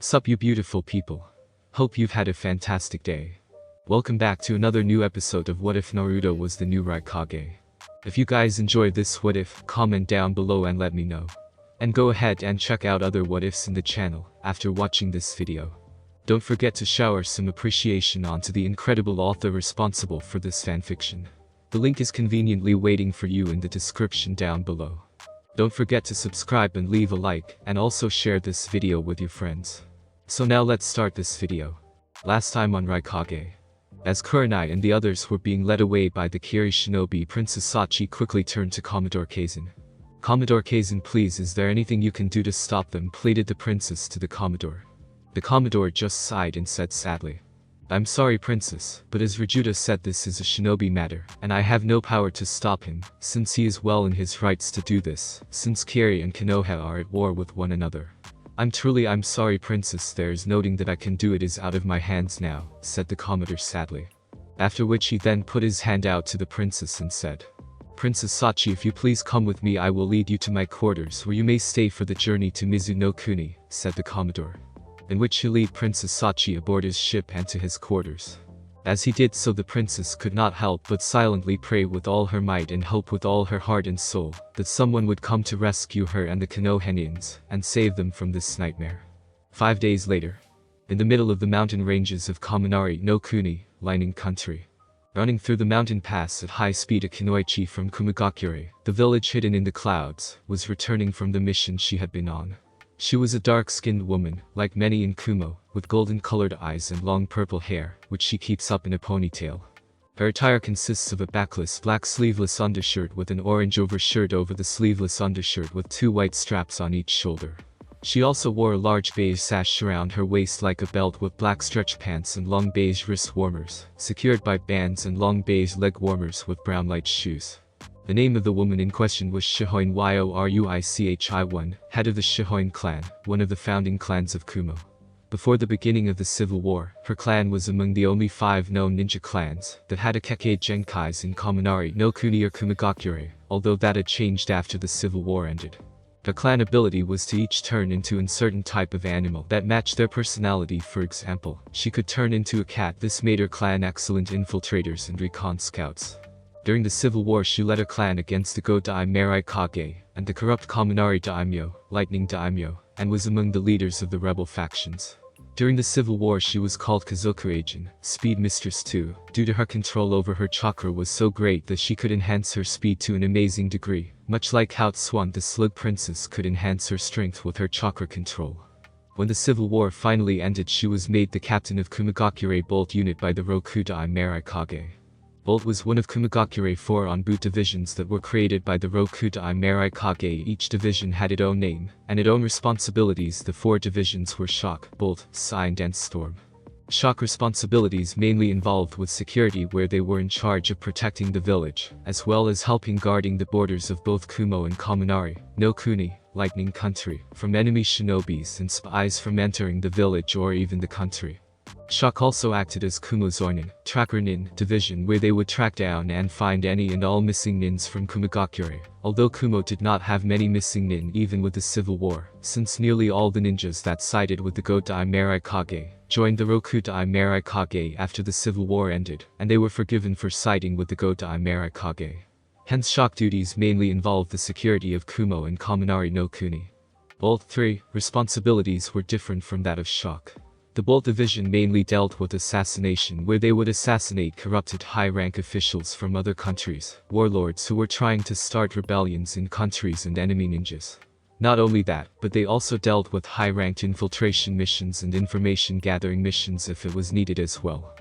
Sup you beautiful people. Hope you've had a fantastic day. Welcome back to another new episode of What If Naruto Was the New Raikage. If you guys enjoyed this what if, comment down below and let me know. And go ahead and check out other what ifs in the channel after watching this video. Don't forget to shower some appreciation onto the incredible author responsible for this fanfiction. The link is conveniently waiting for you in the description down below. Don't forget to subscribe and leave a like, and also share this video with your friends. So now let's start this video. Last time on Raikage. As Kurenai and the others were being led away by the Kiri shinobi, Princess Sachi quickly turned to Commodore Kazan. "Commodore Kazan, please, is there anything you can do to stop them?" pleaded the princess to the Commodore. The Commodore just sighed and said sadly, "I'm sorry, Princess, but as Rajuta said, this is a shinobi matter, and I have no power to stop him, since he is well in his rights to do this, since Kiri and Konoha are at war with one another. I'm sorry, Princess, there's nothing that I can do, it is out of my hands now," said the Commodore sadly. After which he then put his hand out to the princess and said, "Princess Sachi, if you please come with me, I will lead you to my quarters where you may stay for the journey to Mizunokuni," said the Commodore. In which he led Princess Sachi aboard his ship and to his quarters. As he did so, the princess could not help but silently pray with all her might and hope with all her heart and soul that someone would come to rescue her and the Konohanians and save them from this nightmare. 5 days later, in the middle of the mountain ranges of Kaminari no Kuni, lining country. Running through the mountain pass at high speed, a Kunoichi from Kumagakure, the village hidden in the clouds, was returning from the mission she had been on. She was a dark-skinned woman, like many in Kumo, with golden-colored eyes and long purple hair, which she keeps up in a ponytail. Her attire consists of a backless black sleeveless undershirt with an orange overshirt over the sleeveless undershirt with 2 white straps on each shoulder. She also wore a large beige sash around her waist like a belt with black stretch pants and long beige wrist warmers, secured by bands, and long beige leg warmers with brown light shoes. The name of the woman in question was Shihoin Yoruichi, head of the Shihoin clan, one of the founding clans of Kumo. Before the beginning of the civil war, her clan was among the only 5 known ninja clans that had a Kekkei Genkais in Kaminari no Kuni or Kumagakure, although that had changed after the civil war ended. The clan ability was to each turn into a certain type of animal that matched their personality. For example, she could turn into a cat. This made her clan excellent infiltrators and recon scouts. During the civil war, she led her clan against the Go Daimyo Raikage and the corrupt Kaminari Daimyo, Lightning Daimyo, and was among the leaders of the rebel factions. During the civil war, she was called Kazoku Agent, Speed Mistress too, due to her control over her chakra was so great that she could enhance her speed to an amazing degree, much like how Swan the Slug Princess could enhance her strength with her chakra control. When the civil war finally ended, she was made the captain of Kumagakure Bolt unit by the Roku Daimyo Raikage. Bolt was one of Kumagakure 4 on-boot divisions that were created by the Roku Daimyo Raikage. Each division had its own name and its own responsibilities. The 4 divisions were Shock, Bolt, Signed and Storm. Shock responsibilities mainly involved with security, where they were in charge of protecting the village, as well as helping guarding the borders of both Kumo and Kaminari no Kuni, Lightning Country, from enemy shinobis and spies from entering the village or even the country. Shock also acted as Kumo's Oinin, Tracker Nin division, where they would track down and find any and all missing nins from Kumagakure, although Kumo did not have many missing nin even with the civil war, since nearly all the ninjas that sided with the Go Daimyo Raikage joined the Roku Daimyo Raikage after the civil war ended, and they were forgiven for siding with the Go Daimyo Raikage. Hence Shock duties mainly involved the security of Kumo and Kaminari no Kuni. Both 3 responsibilities were different from that of Shock. The Bolt division mainly dealt with assassination, where they would assassinate corrupted high-rank officials from other countries, warlords who were trying to start rebellions in countries, and enemy ninjas. Not only that, but they also dealt with high-ranked infiltration missions and information-gathering missions if it was needed as well.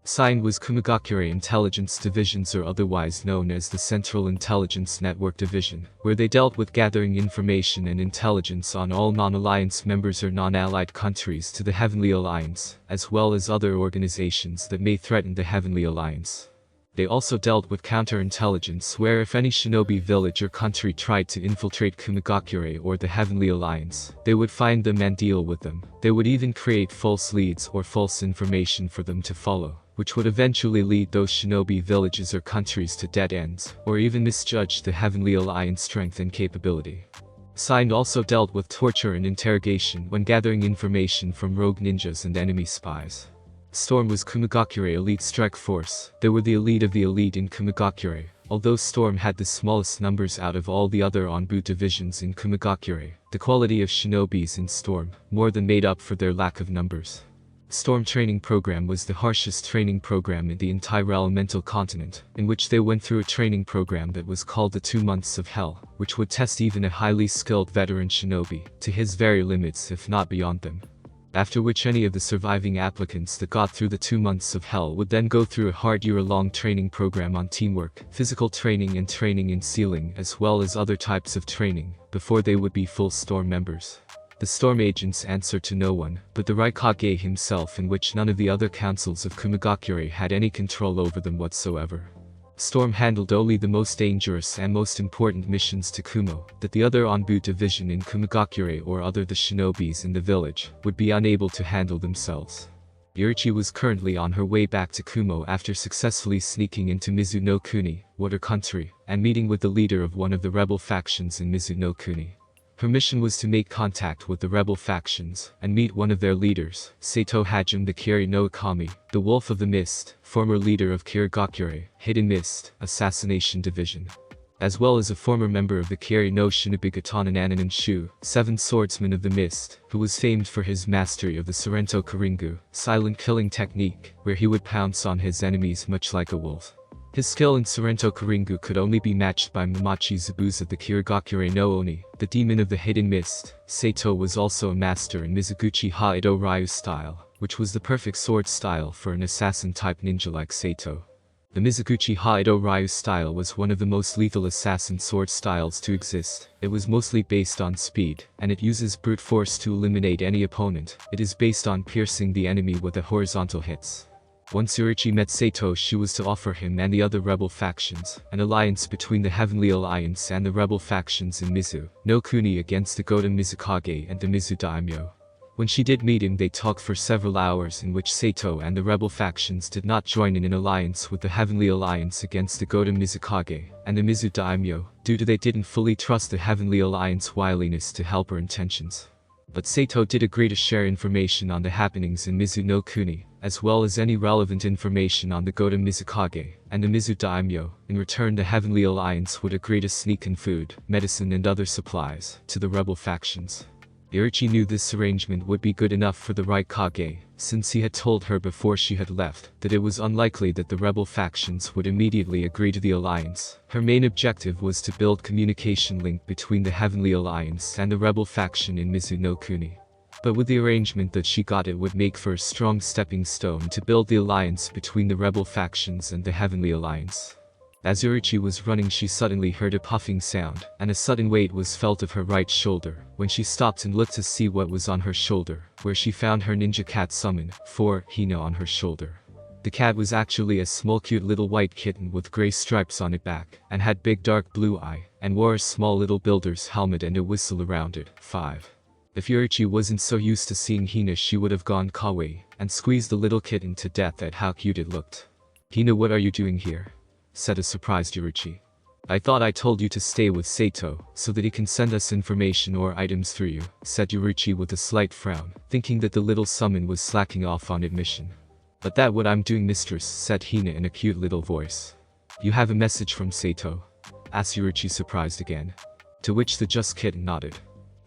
Signed was Kumagakure Intelligence Divisions, or otherwise known as the Central Intelligence Network Division, where they dealt with gathering information and intelligence on all non-alliance members or non-allied countries to the Heavenly Alliance, as well as other organizations that may threaten the Heavenly Alliance. They also dealt with counterintelligence, where if any shinobi village or country tried to infiltrate Kumagakure or the Heavenly Alliance, they would find them and deal with them. They would even create false leads or false information for them to follow, which would eventually lead those shinobi villages or countries to dead ends, or even misjudge the Heavenly Alliance strength and capability. Signed also dealt with torture and interrogation when gathering information from rogue ninjas and enemy spies. Storm was Kumagakure elite strike force. They were the elite of the elite in Kumagakure. Although Storm had the smallest numbers out of all the other Onbu divisions in Kumagakure, the quality of shinobis in Storm more than made up for their lack of numbers. Storm training program was the harshest training program in the entire elemental continent, in which they went through a training program that was called the 2 months of hell, which would test even a highly skilled veteran shinobi to his very limits if not beyond them. After which any of the surviving applicants that got through the 2 months of hell would then go through a hard year-long training program on teamwork, physical training and training in sealing as well as other types of training, before they would be full Storm members. The Storm agents answered to no one, but the Raikage himself, in which none of the other councils of Kumagakure had any control over them whatsoever. Storm handled only the most dangerous and most important missions to Kumo, that the other Onbu division in Kumagakure or other the shinobis in the village would be unable to handle themselves. Yurichi was currently on her way back to Kumo after successfully sneaking into Mizu-no-Kuni, Water Country, and meeting with the leader of one of the rebel factions in Mizu-no-Kuni. Her mission was to make contact with the rebel factions and meet one of their leaders, Sato Hajime the Kiri no Ikami, the Wolf of the Mist, former leader of Kirigakure, Hidden Mist, Assassination Division, as well as a former member of the Kiri no Shinobi Katana Nanan Shu, 7th Swordsman of the Mist, who was famed for his mastery of the Sorrento Karingu, silent killing technique, where he would pounce on his enemies much like a wolf. His skill in Sorrento Karingu could only be matched by Mamachi Zabuza the Kirigakure no Oni, the demon of the Hidden Mist. Sato was also a master in Mizuguchi Ha-Ido Ryu style, which was the perfect sword style for an assassin-type ninja like Sato. The Mizuguchi Ha-Ido Ryu style was one of the most lethal assassin sword styles to exist. It was mostly based on speed, and it uses brute force to eliminate any opponent. It is based on piercing the enemy with the horizontal hits. Once Yurichi met Sato, she was to offer him and the other rebel factions an alliance between the Heavenly Alliance and the rebel factions in Mizu-no-Kuni against the Goda Mizukage and the Mizu Daimyo. When she did meet him, they talked for several hours, in which Sato and the rebel factions did not join in an alliance with the Heavenly Alliance against the Goda Mizukage and the Mizu Daimyo, due to they didn't fully trust the Heavenly Alliance wiliness to help her intentions. But Sato did agree to share information on the happenings in Mizu-no-Kuni, as well as any relevant information on the Goda Mizukage and the Mizu Daimyo. In return, the Heavenly Alliance would agree to sneak in food, medicine and other supplies to the rebel factions. Yurichi knew this arrangement would be good enough for the Raikage, since he had told her before she had left that it was unlikely that the rebel factions would immediately agree to the alliance. Her main objective was to build communication link between the Heavenly Alliance and the rebel faction in Mizu-no-Kuni. But with the arrangement that she got, it would make for a strong stepping stone to build the alliance between the rebel factions and the Heavenly Alliance. As Yurichi was running, she suddenly heard a puffing sound, and a sudden weight was felt of her right shoulder. When she stopped and looked to see what was on her shoulder, where she found her ninja cat summon, Hina on her shoulder. The cat was actually a small cute little white kitten with grey stripes on its back, and had big dark blue eye, and wore a small little builder's helmet and a whistle around it. 5. If Yurichi wasn't so used to seeing Hina, she would have gone kawaii, and squeezed the little kitten to death at how cute it looked. "Hina, what are you doing here?" said a surprised Yurichi. "I thought I told you to stay with Sato, so that he can send us information or items through you," said Yurichi with a slight frown, thinking that the little summon was slacking off on its mission. "But that what I'm doing, mistress," said Hina in a cute little voice. "You have a message from Sato?" asked Yurichi, surprised again. To which the just kitten nodded.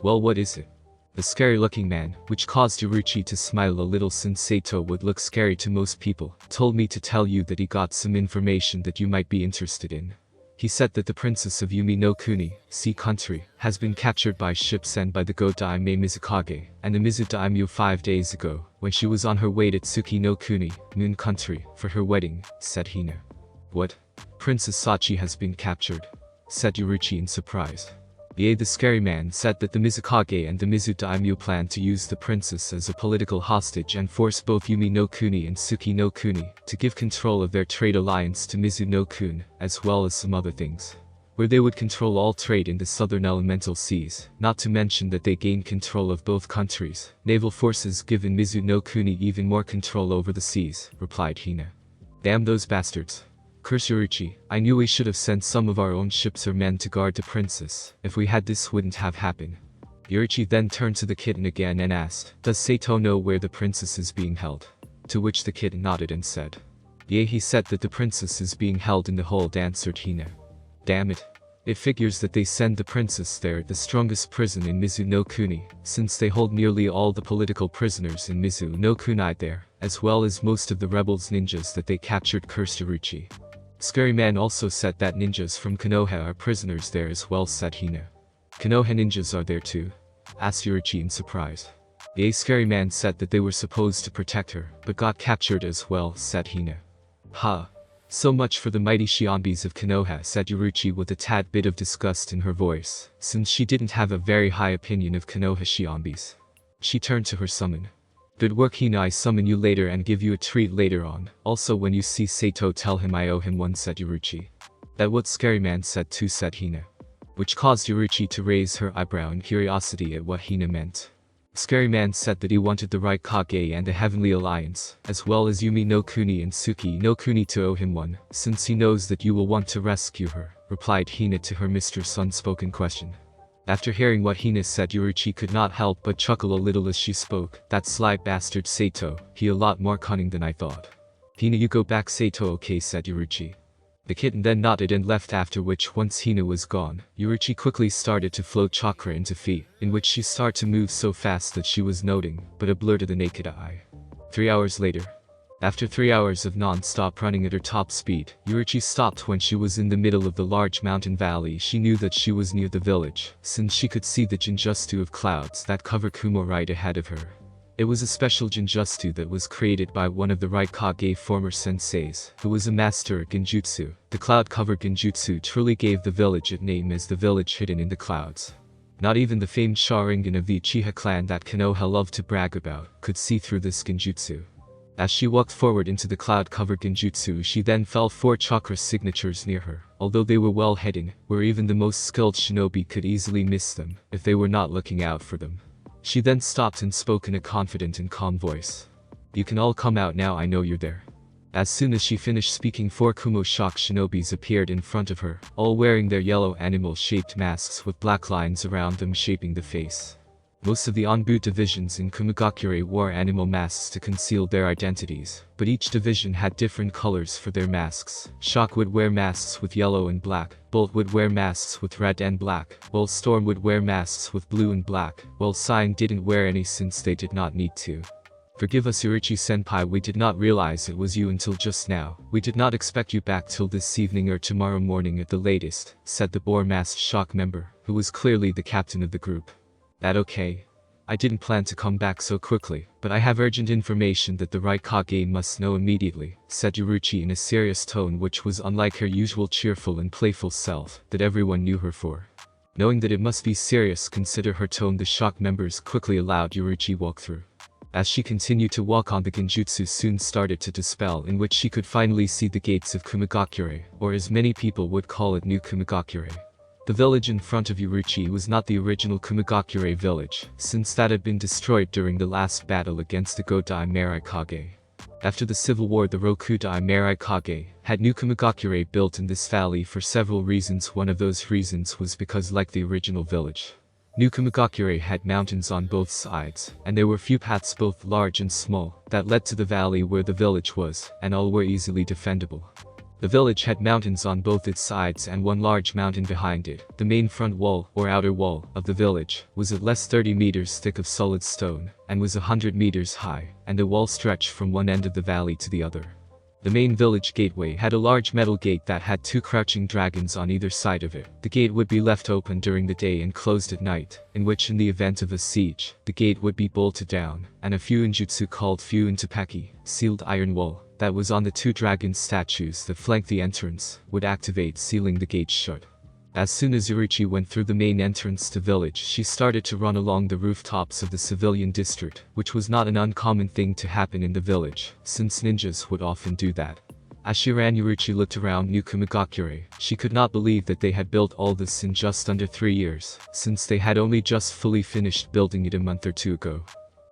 "Well, what is it?" The scary-looking man, which caused Yurichi to smile a little since Sato would look scary to most people, told me to tell you that he got some information that you might be interested in. He said that the princess of Yumi no Kuni, Sea Country, has been captured by ship sent by the Go-Daime Mizukage and the Mizu Daimyo 5 days ago, when she was on her way to Tsuki no Kuni, Moon Country, for her wedding, said Hina. "What? Princess Sachi has been captured?" said Yurichi in surprise. Yea, the scary man said that the Mizukage and the Mizu Daimyo planned to use the princess as a political hostage and force both Yumi no Kuni and Tsuki no Kuni to give control of their trade alliance to Mizu no Kun, as well as some other things, where they would control all trade in the southern elemental seas, not to mention that they gained control of both countries' naval forces, giving Mizu no Kuni even more control over the seas, replied Hina. "Damn those bastards," Curse Yuruchi, I knew we should have sent some of our own ships or men to guard the princess. If we had, this wouldn't have happened. Yuruchi then turned to the kitten again and asked, does Sato know where the princess is being held? To which the kitten nodded and said, yeah, he said that the princess is being held in the hold, answered Hina. Damn it. It figures that they send the princess there, the strongest prison in Mizu no Kuni, since they hold nearly all the political prisoners in Mizu no Kunai there, as well as most of the rebels ninjas that they captured, cursed Yuruchi. Scary Man also said that ninjas from Konoha are prisoners there as well, said Hina. Konoha ninjas are there too? Asked Yuruchi in surprise. The Scary Man said that they were supposed to protect her, but got captured as well, said Hina. Ha. So much for the mighty Shionbis of Konoha, said Yuruchi with a tad bit of disgust in her voice, since she didn't have a very high opinion of Konoha Shionbis. She turned to her summon. Good work, Hina, I summon you later and give you a treat later on. Also when you see Sato, tell him I owe him one, said Yuruchi. That what Scary Man said too, said Hina. Which caused Yuruchi to raise her eyebrow in curiosity at what Hina meant. Scary Man said that he wanted the Raikage and the Heavenly Alliance, as well as Yumi no Kuni and Suki no Kuni to owe him one, since he knows that you will want to rescue her, replied Hina to her mistress' unspoken question. After hearing what Hina said, Yuruchi could not help but chuckle a little as she spoke. That sly bastard Sato, he a lot more cunning than I thought. Hina, you go back, Sato, okay, said Yuruchi. The kitten then nodded and left, after which once Hina was gone, Yuruchi quickly started to flow chakra into feet, in which she started to move so fast that she was noting, but a blur to the naked eye. 3 hours later. After 3 hours of non-stop running at her top speed, Yuruchi stopped when she was in the middle of the large mountain valley. She knew that she was near the village, since she could see the Jinjutsu of clouds that cover Kumo right ahead of her. It was a special Jinjutsu that was created by one of the Raikage former senseis, who was a master at Genjutsu. The cloud-covered Genjutsu truly gave the village its name as the village hidden in the clouds. Not even the famed Sharingan of the Uchiha clan that Konoha loved to brag about could see through this Genjutsu. As she walked forward into the cloud-covered Genjutsu, she then felt 4 chakra signatures near her, although they were well hidden, where even the most skilled shinobi could easily miss them, if they were not looking out for them. She then stopped and spoke in a confident and calm voice. You can all come out now, I know you're there. As soon as she finished speaking, 4 Kumo shock shinobis appeared in front of her, all wearing their yellow animal-shaped masks with black lines around them shaping the face. Most of the Onbu divisions in Kumogakure wore animal masks to conceal their identities, but each division had different colors for their masks. Shock would wear masks with yellow and black, Bolt would wear masks with red and black, while Storm would wear masks with blue and black, while Sign didn't wear any since they did not need to. Forgive us, Yuruchi-senpai, we did not realize it was you until just now. We did not expect you back till this evening or tomorrow morning at the latest, said the boar-masked shock member, who was clearly the captain of the group. That okay? I didn't plan to come back so quickly, but I have urgent information that the Raikage must know immediately, said Yuruchi in a serious tone which was unlike her usual cheerful and playful self that everyone knew her for. Knowing that it must be serious, consider her tone, the shock members quickly allowed Yuruchi walk through. As she continued to walk on, the Genjutsu soon started to dispel, in which she could finally see the gates of Kumogakure, or as many people would call it, New Kumogakure. The village in front of Yuruchi was not the original Kumogakure village, since that had been destroyed during the last battle against the Godai Raikage. After the civil war, the Rokudai Raikage had New Kumogakure built in this valley for several reasons. One of those reasons was because, like the original village, New Kumogakure had mountains on both sides, and there were few paths, both large and small, that led to the valley where the village was, and all were easily defendable. The village had mountains on both its sides and one large mountain behind it. The main front wall, or outer wall, of the village was at least 30 meters thick of solid stone, and was 100 meters high, and the wall stretched from one end of the valley to the other. The main village gateway had a large metal gate that had 2 crouching dragons on either side of it. The gate would be left open during the day and closed at night, in which in the event of a siege, the gate would be bolted down, and a Fuinjutsu called Fuintepeki, sealed iron wall, that was on the 2 dragon statues that flanked the entrance, would activate, sealing the gate shut. As soon as Yuruchi went through the main entrance to village, she started to run along the rooftops of the civilian district, which was not an uncommon thing to happen in the village, since ninjas would often do that. As she ran, Yuruchi looked around New Kumogakure. She could not believe that they had built all this in just under 3 years, since they had only just fully finished building it a month or 2 ago.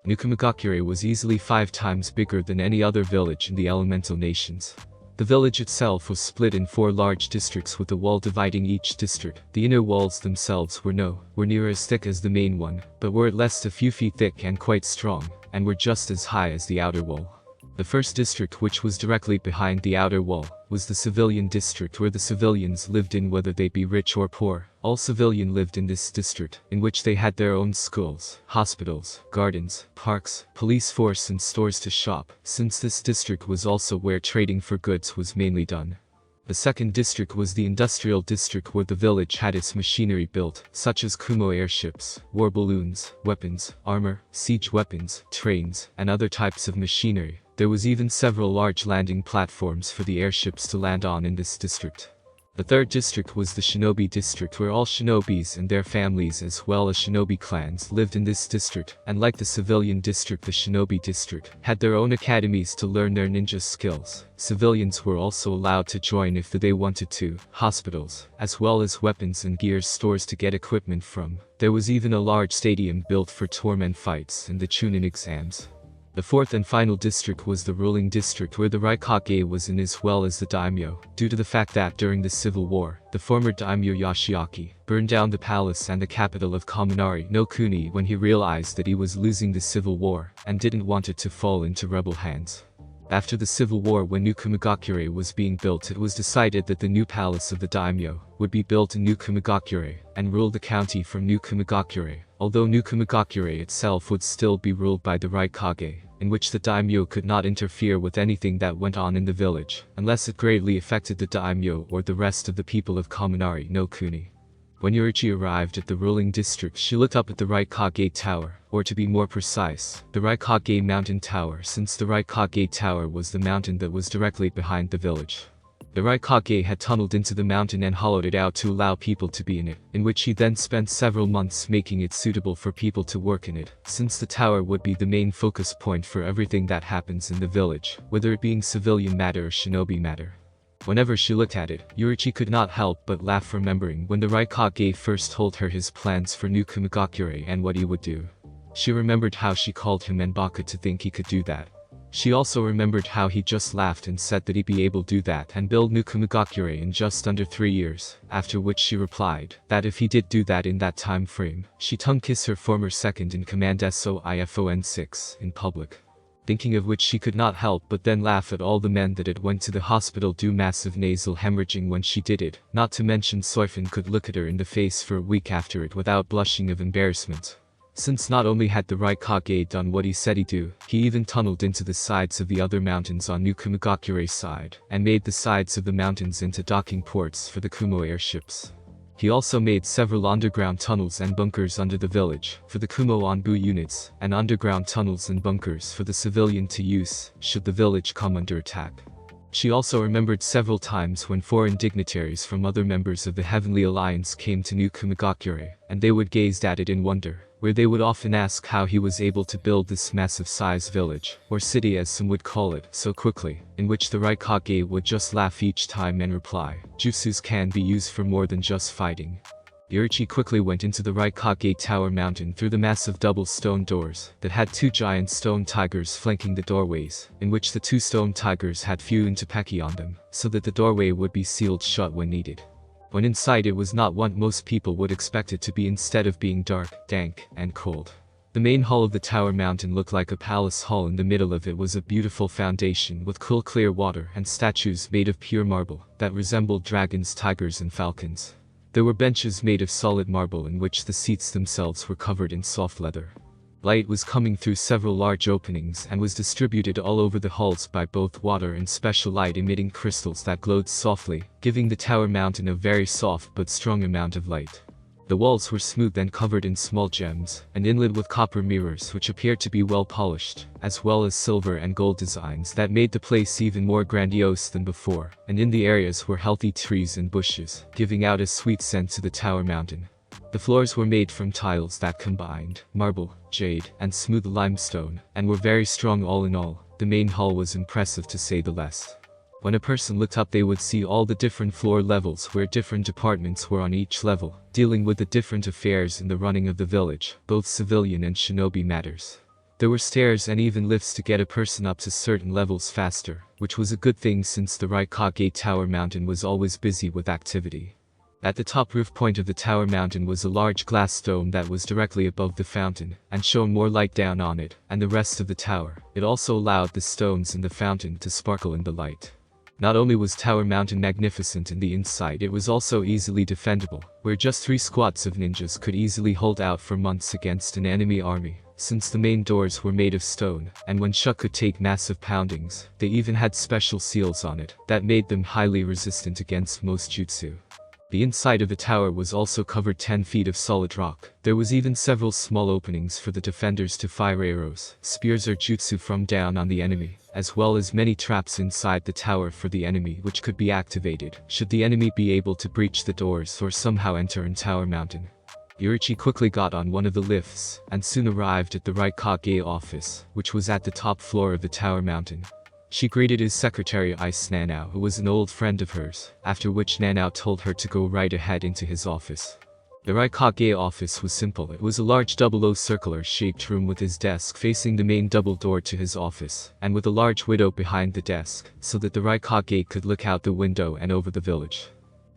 New Kumogakure was easily 5 times bigger than any other village in the elemental nations. The village itself was split in 4 large districts with a wall dividing each district. The inner walls themselves were near as thick as the main one, but were at least a few feet thick and quite strong, and were just as high as the outer wall. The first district, which was directly behind the outer wall, was the civilian district, where the civilians lived in, whether they be rich or poor. All civilian lived in this district, in which they had their own schools, hospitals, gardens, parks, police force and stores to shop, since this district was also where trading for goods was mainly done. The second district was the industrial district, where the village had its machinery built, such as Kumo airships, war balloons, weapons, armor, siege weapons, trains, and other types of machinery. There was even several large landing platforms for the airships to land on in this district. The third district was the shinobi district, where all shinobis and their families as well as shinobi clans lived in this district, and like the civilian district, the shinobi district had their own academies to learn their ninja skills. Civilians were also allowed to join if they wanted to, hospitals, as well as weapons and gear stores to get equipment from. There was even a large stadium built for tournament fights and the chunin exams. The fourth and final district was the ruling district, where the Raikage was in as well as the daimyo, due to the fact that during the civil war, the former daimyo Yoshiaki burned down the palace and the capital of Kaminari no Kuni when he realized that he was losing the civil war and didn't want it to fall into rebel hands. After the civil war, when New Kumigakure was being built, it was decided that the new palace of the daimyo would be built in New Kumigakure and rule the county from New Kumigakure, although New Kumigakure itself would still be ruled by the Raikage, in which the daimyo could not interfere with anything that went on in the village, unless it greatly affected the daimyo or the rest of the people of Kaminari no Kuni. When Yorichi arrived at the ruling district, she looked up at the Raikage Tower, or to be more precise, the Raikage Mountain Tower, since the Raikage Tower was the mountain that was directly behind the village. The Raikage had tunneled into the mountain and hollowed it out to allow people to be in it, in which he then spent several months making it suitable for people to work in it, since the tower would be the main focus point for everything that happens in the village, whether it being civilian matter or shinobi matter. Whenever she looked at it, Yorichi could not help but laugh, remembering when the Raikage first told her his plans for New Kumigakure and what he would do. She remembered how she called him Enbaka to think he could do that. She also remembered how he just laughed and said that he'd be able to do that and build New Kumigakure in just under 3 years, after which she replied that if he did do that in that time frame, she'd tongue-kiss her former second-in-command SOIFON6 in public. Thinking of which, she could not help but then laugh at all the men that had went to the hospital due massive nasal hemorrhaging when she did it, not to mention Soifin could look at her in the face for a week after it without blushing of embarrassment. Since not only had the Raikage done what he said he'd do, he even tunneled into the sides of the other mountains on New Kumigakure's side, and made the sides of the mountains into docking ports for the Kumo airships. He also made several underground tunnels and bunkers under the village, for the Kumo Onbu units, and underground tunnels and bunkers for the civilian to use, should the village come under attack. She also remembered several times when foreign dignitaries from other members of the Heavenly Alliance came to New Kumigakure, and they would gaze at it in wonder, where they would often ask how he was able to build this massive-size village, or city as some would call it, so quickly, in which the Raikage would just laugh each time and reply, "Jutsus can be used for more than just fighting." Yorichi quickly went into the Raikage Tower Mountain through the massive double stone doors that had 2 giant stone tigers flanking the doorways, in which the 2 stone tigers had Fu and Tepeki on them, so that the doorway would be sealed shut when needed. When inside, it was not what most people would expect it to be, instead of being dark, dank, and cold. The main hall of the Tower Mountain looked like a palace hall. In the middle of it was a beautiful foundation with cool clear water and statues made of pure marble that resembled dragons, tigers, and falcons. There were benches made of solid marble in which the seats themselves were covered in soft leather. Light was coming through several large openings and was distributed all over the halls by both water and special light-emitting crystals that glowed softly, giving the Tower Mountain a very soft but strong amount of light. The walls were smooth and covered in small gems, and inlaid with copper mirrors which appeared to be well polished, as well as silver and gold designs that made the place even more grandiose than before, and in the areas were healthy trees and bushes, giving out a sweet scent to the Tower Mountain. The floors were made from tiles that combined marble, jade, and smooth limestone, and were very strong. All in all, the main hall was impressive to say the least. When a person looked up, they would see all the different floor levels where different departments were on each level, dealing with the different affairs in the running of the village, both civilian and shinobi matters. There were stairs and even lifts to get a person up to certain levels faster, which was a good thing since the Raikage Tower Mountain was always busy with activity. At the top roof point of the tower mountain was a large glass dome that was directly above the fountain, and shone more light down on it, and the rest of the tower. It also allowed the stones in the fountain to sparkle in the light. Not only was Tower Mountain magnificent in the inside, it was also easily defendable, where just 3 squads of ninjas could easily hold out for months against an enemy army, since the main doors were made of stone, and when shut could take massive poundings. They even had special seals on it, that made them highly resistant against most jutsu. The inside of the tower was also covered 10 feet of solid rock. There was even several small openings for the defenders to fire arrows, spears or jutsu from down on the enemy, as well as many traps inside the tower for the enemy which could be activated, should the enemy be able to breach the doors or somehow enter in Tower Mountain. Yurichi quickly got on one of the lifts, and soon arrived at the Raikage office, which was at the top floor of the Tower Mountain. She greeted his secretary Ice Nanao, who was an old friend of hers, after which Nanao told her to go right ahead into his office. The Raikage office was simple. It was a large double-O circular-shaped room with his desk facing the main double door to his office, and with a large window behind the desk, so that the Raikage could look out the window and over the village.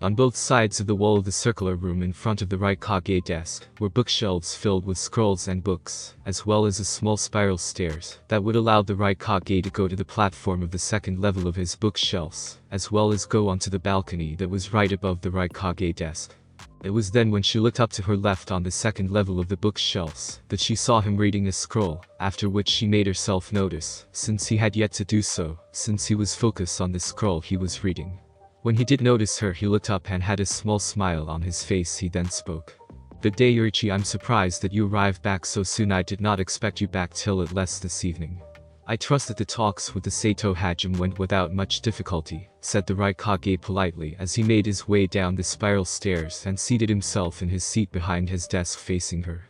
On both sides of the wall of the circular room in front of the Raikage desk were bookshelves filled with scrolls and books, as well as a small spiral stairs that would allow the Raikage to go to the platform of the second level of his bookshelves, as well as go onto the balcony that was right above the Raikage desk. It was then when she looked up to her left on the second level of the bookshelves that she saw him reading a scroll, after which she made herself notice, since he had yet to do so, since he was focused on the scroll he was reading. When he did notice her, he looked up and had a small smile on his face. He then spoke. "Good day, Yurichi. I'm surprised that you arrived back so soon. I did not expect you back till at least this evening. I trust that the talks with the Sato Hajime went without much difficulty," said the Raikage politely as he made his way down the spiral stairs and seated himself in his seat behind his desk facing her.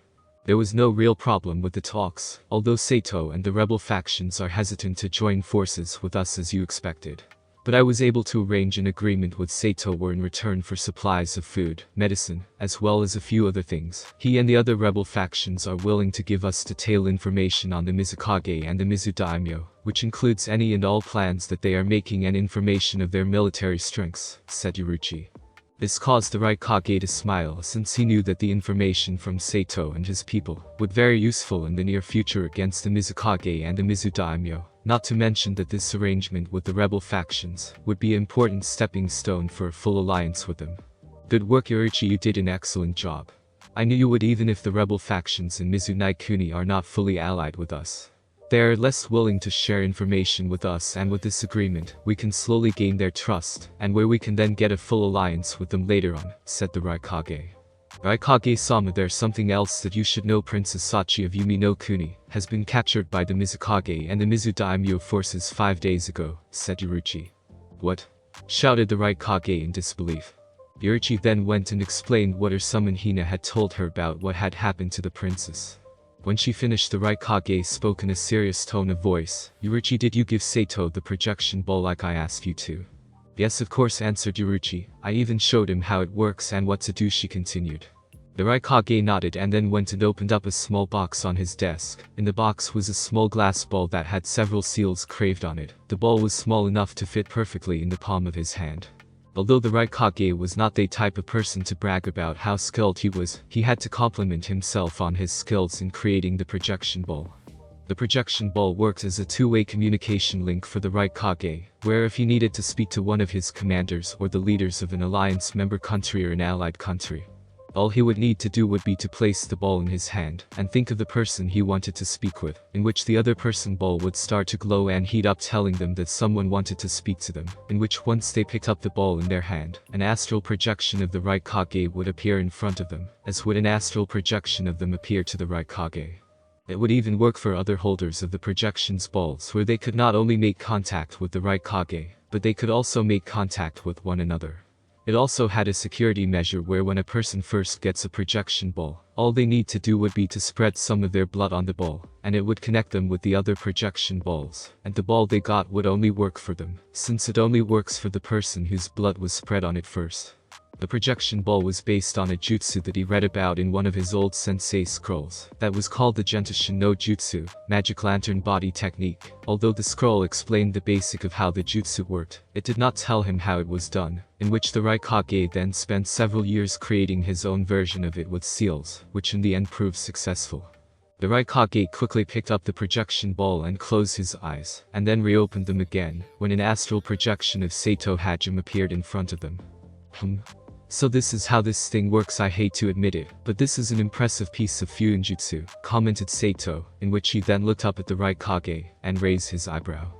There was no real problem with the talks, although Sato and the rebel factions are hesitant to join forces with us as you expected. But I was able to arrange an agreement with Sato where in return for supplies of food, medicine, as well as a few other things, he and the other rebel factions are willing to give us detailed information on the Mizukage and the Mizudaimyo, which includes any and all plans that they are making and information of their military strengths, said Yurichi. This caused the Raikage to smile since he knew that the information from Sato and his people would be very useful in the near future against the Mizukage and the Mizudaimyo, not to mention that this arrangement with the rebel factions would be an important stepping stone for a full alliance with them. Good work, Yurichi, you did an excellent job. I knew you would, even if the rebel factions in Mizunai-kuni are not fully allied with us. They are less willing to share information with us, and with this agreement, we can slowly gain their trust, and where we can then get a full alliance with them later on, said the Raikage. Raikage-sama, there's something else that you should know. Princess Sachi of Yumi no Kuni has been captured by the Mizukage and the Mizudaimyo forces 5 days ago, said Yurichi. What? Shouted the Raikage in disbelief. Yurichi then went and explained what her summon Hina had told her about what had happened to the princess. When she finished, the Raikage spoke in a serious tone of voice. Yurichi, did you give Sato the projection ball like I asked you to? Yes, of course, answered Yurichi. I even showed him how it works and what to do, she continued. The Raikage nodded and then went and opened up a small box on his desk. In the box was a small glass ball that had several seals engraved on it. The ball was small enough to fit perfectly in the palm of his hand. Although the Raikage was not the type of person to brag about how skilled he was, he had to compliment himself on his skills in creating the projection ball. The projection ball worked as a two-way communication link for the Raikage, where if he needed to speak to one of his commanders or the leaders of an alliance member country or an allied country, all he would need to do would be to place the ball in his hand and think of the person he wanted to speak with, in which the other person's ball would start to glow and heat up, telling them that someone wanted to speak to them, in which once they picked up the ball in their hand, an astral projection of the Raikage would appear in front of them, as would an astral projection of them appear to the Raikage. It would even work for other holders of the projection's balls, where they could not only make contact with the Raikage, but they could also make contact with one another. It also had a security measure where when a person first gets a projection ball, all they need to do would be to spread some of their blood on the ball, and it would connect them with the other projection balls, and the ball they got would only work for them, since it only works for the person whose blood was spread on it first. The projection ball was based on a jutsu that he read about in one of his old sensei scrolls, that was called the Gentashin no Jutsu, Magic Lantern Body Technique. Although the scroll explained the basic of how the jutsu worked, it did not tell him how it was done, in which the Raikage then spent several years creating his own version of it with seals, which in the end proved successful. The Raikage quickly picked up the projection ball and closed his eyes, and then reopened them again, when an astral projection of Sato Hajime appeared in front of them. So this is how this thing works. I hate to admit it, but this is an impressive piece of Fuinjutsu, commented Sato, in which he then looked up at the Raikage, and raised his eyebrow.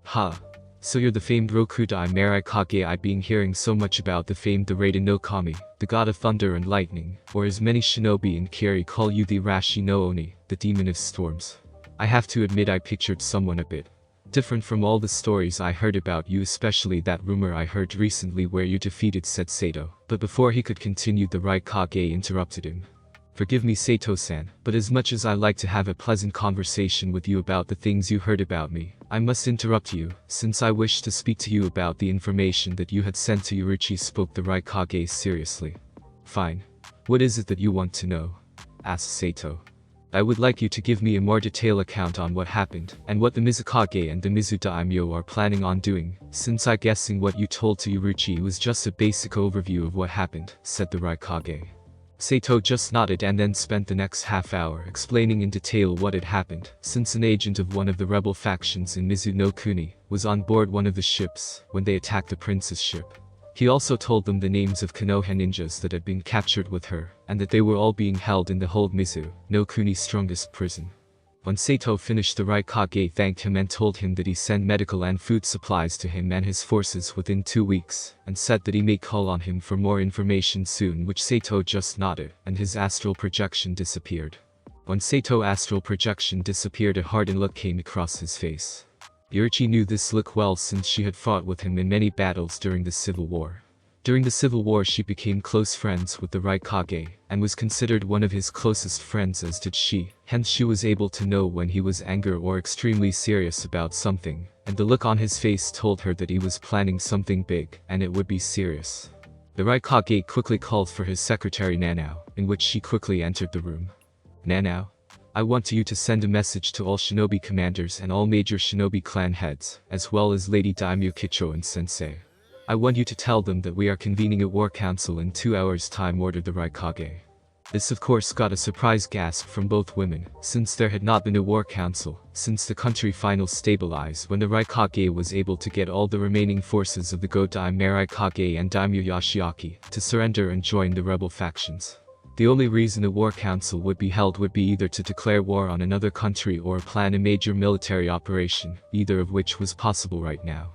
Ha! So you're the famed Rokudai Raikage I've been hearing so much about, the famed the Raiden no Kami, the god of thunder and lightning, or as many shinobi in Kiri call you, the Rashi no Oni, the demon of storms. I have to admit I pictured someone a bit different from all the stories I heard about you, especially that rumor I heard recently where you defeated said Sato. But before he could continue, the Raikage interrupted him. Forgive me, Sato-san, but as much as I like to have a pleasant conversation with you about the things you heard about me, I must interrupt you, since I wish to speak to you about the information that you had sent to Yuruchi, spoke the Raikage seriously. Fine. What is it that you want to know? Asked Sato. I would like you to give me a more detailed account on what happened, and what the Mizukage and the Mizu Daimyo are planning on doing, since I'm guessing what you told to Yuruchi was just a basic overview of what happened, said the Raikage. Sato just nodded and then spent the next half hour explaining in detail what had happened, since an agent of one of the rebel factions in Mizu no Kuni was on board one of the ships when they attacked the prince's ship. He also told them the names of Konoha ninjas that had been captured with her, and that they were all being held in the hold Mizu no Kuni's strongest prison. When Sato finished, the Raikage thanked him and told him that he sent medical and food supplies to him and his forces within 2 weeks, and said that he may call on him for more information soon, which Sato just nodded, and his astral projection disappeared. When Sato's astral projection disappeared, a hardened look came across his face. Yuruchi knew this look well since she had fought with him in many battles during the Civil War. During the Civil War she became close friends with the Raikage, and was considered one of his closest friends, as did she, hence she was able to know when he was angry or extremely serious about something, and the look on his face told her that he was planning something big, and it would be serious. The Raikage quickly called for his secretary Nanao, in which she quickly entered the room. Nanao, I want you to send a message to all shinobi commanders and all major shinobi clan heads, as well as Lady Daimyo Kicho and Sensei. I want you to tell them that we are convening a war council in 2 hours' time, ordered the Raikage. This of course got a surprise gasp from both women, since there had not been a war council since the country finally stabilized, when the Raikage was able to get all the remaining forces of the Godai Raikage and Daimyo Yoshiaki to surrender and join the rebel factions. The only reason a war council would be held would be either to declare war on another country or plan a major military operation, either of which was possible right now.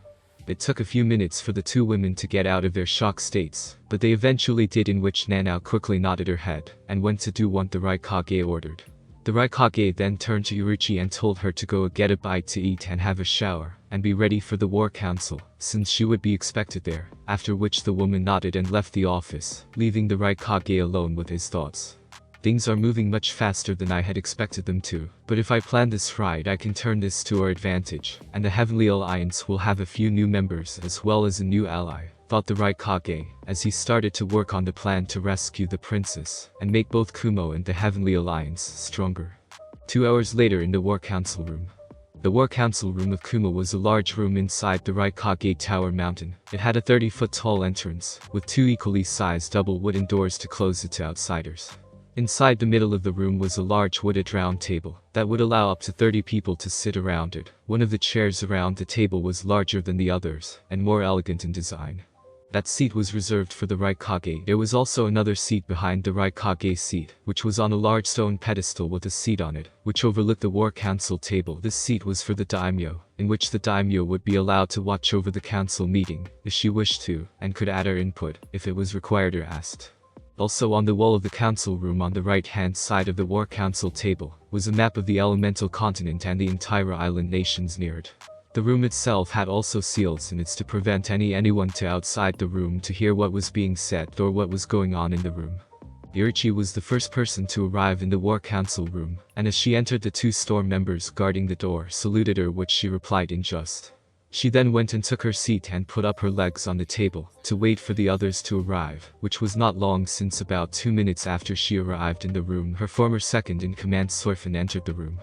It took a few minutes for the two women to get out of their shock states, but they eventually did, in which Nanao quickly nodded her head and went to do what the Raikage ordered. The Raikage then turned to Yuruchi and told her to go get a bite to eat and have a shower, and be ready for the war council, since she would be expected there, after which the woman nodded and left the office, leaving the Raikage alone with his thoughts. Things are moving much faster than I had expected them to, but if I plan this right I can turn this to our advantage, and the Heavenly Alliance will have a few new members as well as a new ally, thought the Raikage, as he started to work on the plan to rescue the princess, and make both Kumo and the Heavenly Alliance stronger. 2 hours later, in the War Council Room. The War Council Room of Kumo was a large room inside the Raikage Tower Mountain. It had a 30-foot tall entrance, with 2 equally sized double wooden doors to close it to outsiders. Inside the middle of the room was a large wooded round table that would allow up to 30 people to sit around it. One of the chairs around the table was larger than the others and more elegant in design. That seat was reserved for the Raikage. There was also another seat behind the Raikage seat, which was on a large stone pedestal with a seat on it, which overlooked the War Council table. This seat was for the daimyo, in which the daimyo would be allowed to watch over the council meeting, if she wished to, and could add her input, if it was required or asked. Also on the wall of the council room on the right-hand side of the War Council table, was a map of the elemental continent and the entire island nations near it. The room itself had also seals in it to prevent anyone to outside the room to hear what was being said or what was going on in the room. Yuruchi was the first person to arrive in the War Council room, and as she entered, the 2 storm members guarding the door saluted her, which she replied in just She then went and took her seat and put up her legs on the table to wait for the others to arrive, which was not long, since about 2 minutes after she arrived in the room, her former second-in-command Soifun entered the room.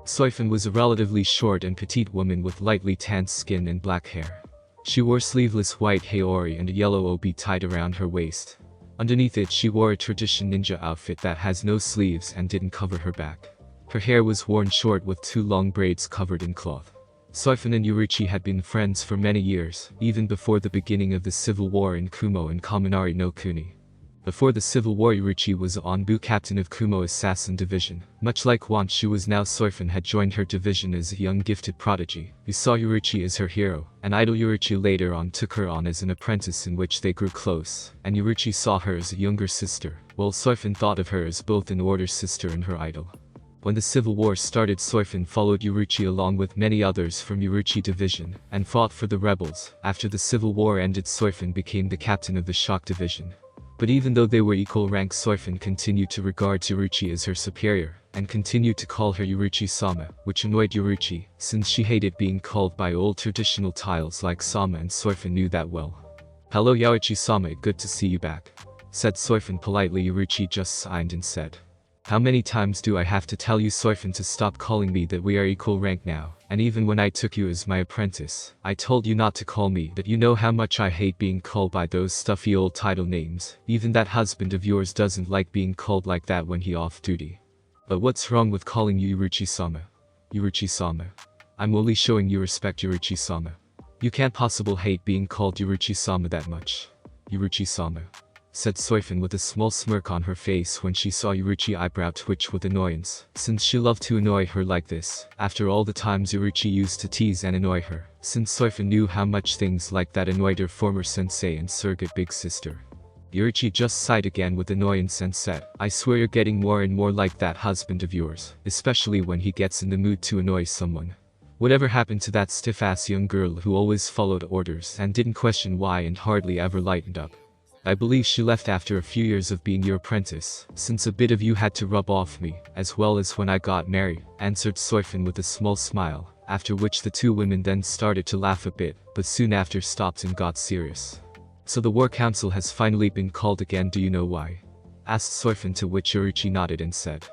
Soifun was a relatively short and petite woman with lightly tanned skin and black hair. She wore sleeveless white haori and a yellow obi tied around her waist. Underneath it she wore a traditional ninja outfit that has no sleeves and didn't cover her back. Her hair was worn short with 2 long braids covered in cloth. Soifun and Yurichi had been friends for many years, even before the beginning of the civil war in Kumo and Kaminari no Kuni. Before the civil war, Yurichi was Onbu captain of Kumo assassin division. Much like Wanshu was now, Soifun had joined her division as a young gifted prodigy, who saw Yurichi as her hero, and idol Yurichi later on took her on as an apprentice, in which they grew close, and Yurichi saw her as a younger sister, while Soifun thought of her as both an older sister and her idol. When the civil war started, Soifun followed Yurichi along with many others from Yurichi division, and fought for the rebels. After the civil war ended, Soifun became the captain of the shock division. But even though they were equal rank, Soifun continued to regard Yurichi as her superior, and continued to call her Yurichi-sama, which annoyed Yurichi, since she hated being called by old traditional titles like Sama, and Soifun knew that well. "Hello Yurichi-sama, good to see you back," said Soifun politely. Yurichi just sighed and said, "How many times do I have to tell you, Soifun, to stop calling me that? We are equal rank now, and even when I took you as my apprentice, I told you not to call me that. You know how much I hate being called by those stuffy old title names. Even that husband of yours doesn't like being called like that when he off duty. But what's wrong with calling you Yurichi-sama? Yurichi-sama. I'm only showing you respect, Yurichi-sama. You can't possibly hate being called Yurichi-sama that much. Yurichi-sama," said Soifun with a small smirk on her face when she saw Yurichi eyebrow twitch with annoyance, since she loved to annoy her like this, after all the times Yurichi used to tease and annoy her, since Soifun knew how much things like that annoyed her former sensei and surrogate big sister. Yurichi just sighed again with annoyance and said, "I swear you're getting more and more like that husband of yours, especially when he gets in the mood to annoy someone. Whatever happened to that stiff-ass young girl who always followed orders and didn't question why and hardly ever lightened up? I believe she left after a few years of being your apprentice, since a bit of you had to rub off me, as well as when I got married," answered Soifun with a small smile, after which the 2 women then started to laugh a bit, but soon after stopped and got serious. "So the war council has finally been called again, do you know why?" asked Soifun, to which Yurichi nodded and said,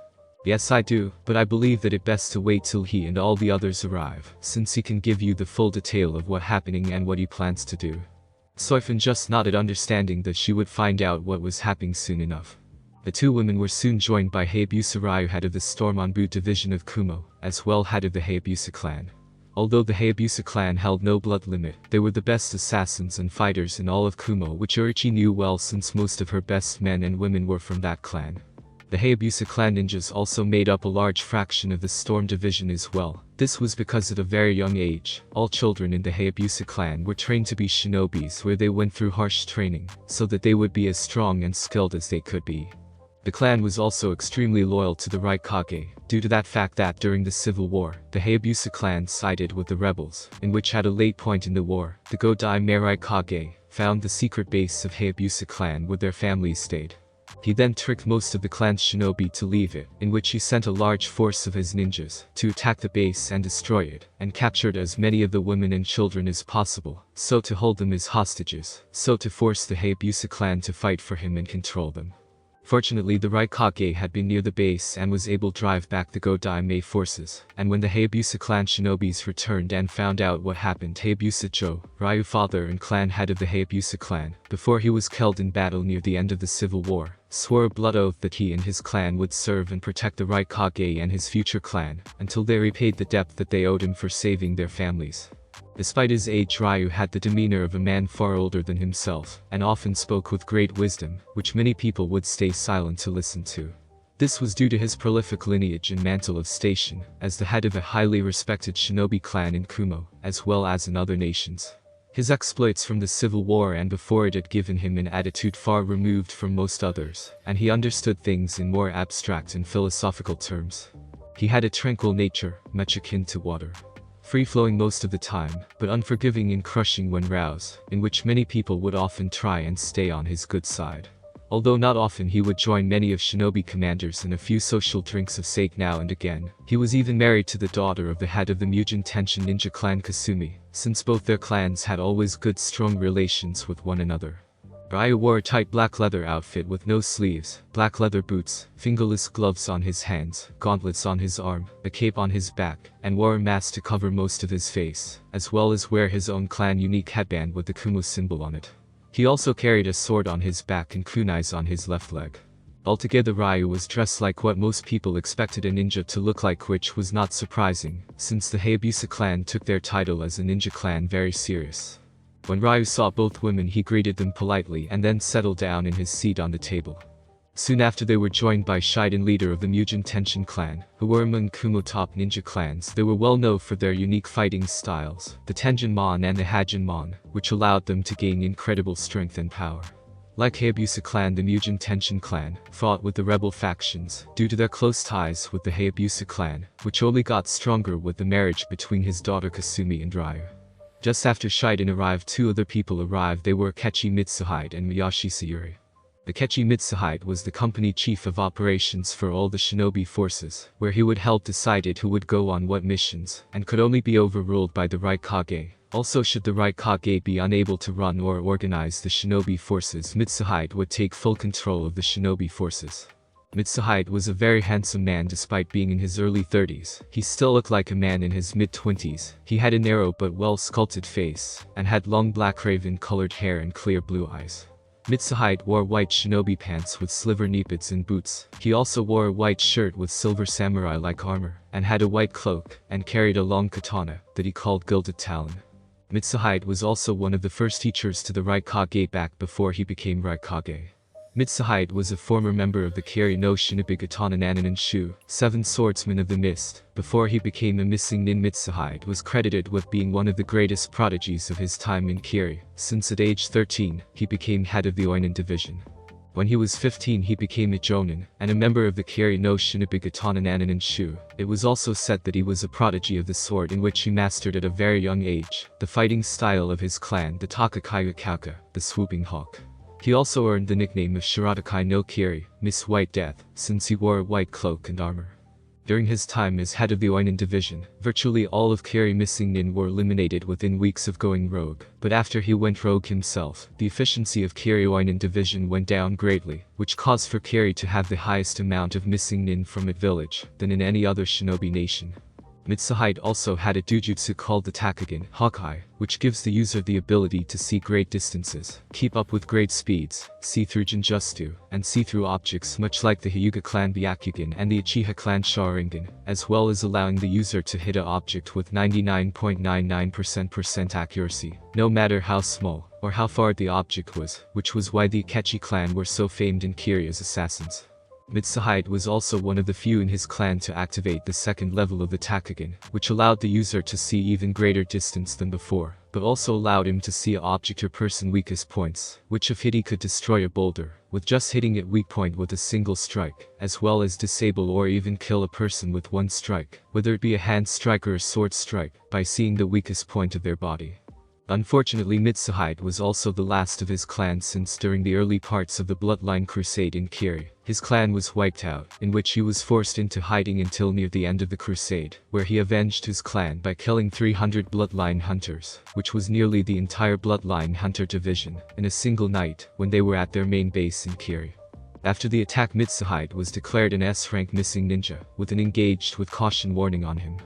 "Yes I do, but I believe that it best to wait till he and all the others arrive, since he can give you the full detail of what happening and what he plans to do." Soifun just nodded, understanding that she would find out what was happening soon enough. The 2 women were soon joined by Hayabusa Ryu, head of the Storm Onbu division of Kumo, as well head of the Hayabusa clan. Although the Hayabusa clan held no blood limit, they were the best assassins and fighters in all of Kumo, which Yurichi knew well since most of her best men and women were from that clan. The Hayabusa clan ninjas also made up a large fraction of the Storm division as well. This was because at a very young age, all children in the Hayabusa clan were trained to be shinobis, where they went through harsh training, so that they would be as strong and skilled as they could be. The clan was also extremely loyal to the Raikage, due to that fact that during the civil war, the Hayabusa clan sided with the rebels, in which at a late point in the war, the Go-Daime Raikage found the secret base of Hayabusa clan where their families stayed. He then tricked most of the clan's shinobi to leave it, in which he sent a large force of his ninjas to attack the base and destroy it, and captured as many of the women and children as possible, so to hold them as hostages, so to force the Hayabusa clan to fight for him and control them. Fortunately, the Raikage had been near the base and was able to drive back the Go-Daime forces, and when the Hayabusa clan shinobis returned and found out what happened, Hayabusa Joe, Ryu father and clan head of the Hayabusa clan, before he was killed in battle near the end of the civil war, swore a blood oath that he and his clan would serve and protect the Raikage and his future clan, until they repaid the debt that they owed him for saving their families. Despite his age, Ryu had the demeanor of a man far older than himself, and often spoke with great wisdom, which many people would stay silent to listen to. This was due to his prolific lineage and mantle of station, as the head of a highly respected shinobi clan in Kumo, as well as in other nations. His exploits from the civil war and before it had given him an attitude far removed from most others, and he understood things in more abstract and philosophical terms. He had a tranquil nature, much akin to water. Free-flowing most of the time, but unforgiving and crushing when roused, in which many people would often try and stay on his good side. Although not often, he would join many of shinobi commanders in a few social drinks of sake now and again. He was even married to the daughter of the head of the Mugen Tenshin ninja clan Kasumi, since both their clans had always good strong relations with one another. Ryu wore a tight black leather outfit with no sleeves, black leather boots, fingerless gloves on his hands, gauntlets on his arm, a cape on his back, and wore a mask to cover most of his face, as well as wear his own clan unique headband with the Kumo symbol on it. He also carried a sword on his back and kunais on his left leg. Altogether, Ryu was dressed like what most people expected a ninja to look like, which was not surprising, since the Hayabusa clan took their title as a ninja clan very serious. When Ryu saw both women, he greeted them politely and then settled down in his seat on the table. Soon after, they were joined by Shiden, leader of the Mugen Tenshin clan, who were among Kumo top ninja clans. They were well known for their unique fighting styles, the Tenjinmon and the Hajinmon, which allowed them to gain incredible strength and power. Like Hayabusa clan, the Mugen Tenshin clan fought with the rebel factions due to their close ties with the Hayabusa clan, which only got stronger with the marriage between his daughter Kasumi and Ryu. Just after Shiden arrived, two other people arrived. They were Akechi Mitsuhide and Miyashi Sayuri. Akechi Mitsuhide was the company chief of operations for all the shinobi forces, where he would help decide who would go on what missions, and could only be overruled by the Raikage. Also, should the Raikage be unable to run or organize the shinobi forces, Mitsuhide would take full control of the shinobi forces. Mitsuhide was a very handsome man. Despite being in his early 30s, he still looked like a man in his mid-20s. He had a narrow but well-sculpted face, and had long black raven-colored hair and clear blue eyes. Mitsuhide wore white shinobi pants with silver knee-pads and boots. He also wore a white shirt with silver samurai-like armor, and had a white cloak, and carried a long katana that he called Gilded Talon. Mitsuhide was also one of the first teachers to the Raikage back before he became Raikage. Mitsuhide was a former member of the Kiri no Shinibigatana Nanin Shu, 7 Swordsmen of the Mist. Before he became a missing nin, Mitsuhide was credited with being one of the greatest prodigies of his time in Kiri, since at age 13, he became head of the Oinin division. When he was 15, he became a Jonin, and a member of the Kiri no Shinibigatana Nanin Shu. It was also said that he was a prodigy of the sword, in which he mastered at a very young age the fighting style of his clan, the Takakaiga Kauka, the Swooping Hawk. He also earned the nickname of Shiratakai no Kiri, Miss White Death, since he wore a white cloak and armor. During his time as head of the Oinin division, virtually all of Kiri missing nin were eliminated within weeks of going rogue, but after he went rogue himself, the efficiency of Kiri Oinin division went down greatly, which caused for Kiri to have the highest amount of missing nin from its village than in any other shinobi nation. Mitsuhide also had a dojutsu called the Takagen Hawkeye, which gives the user the ability to see great distances, keep up with great speeds, see through Jinjutsu, and see through objects, much like the Hyuga clan Byakugan and the Uchiha clan Sharingan, as well as allowing the user to hit an object with 99.99% accuracy, no matter how small or how far the object was, which was why the Akechi clan were so famed in Kiri as assassins. Mitsuhide was also one of the few in his clan to activate the second level of the Takagen, which allowed the user to see even greater distance than before, but also allowed him to see an object or person weakest points, which if hit he could destroy a boulder, with just hitting it weak point with a single strike, as well as disable or even kill a person with one strike, whether it be a hand strike or a sword strike, by seeing the weakest point of their body. Unfortunately, Mitsuhide was also the last of his clan, since during the early parts of the Bloodline Crusade in Kiri, his clan was wiped out, in which he was forced into hiding until near the end of the crusade, where he avenged his clan by killing 300 Bloodline Hunters, which was nearly the entire Bloodline Hunter division, in a single night, when they were at their main base in Kiri. After the attack, Mitsuhide was declared an S-rank missing ninja, with an engaged with caution warning on him.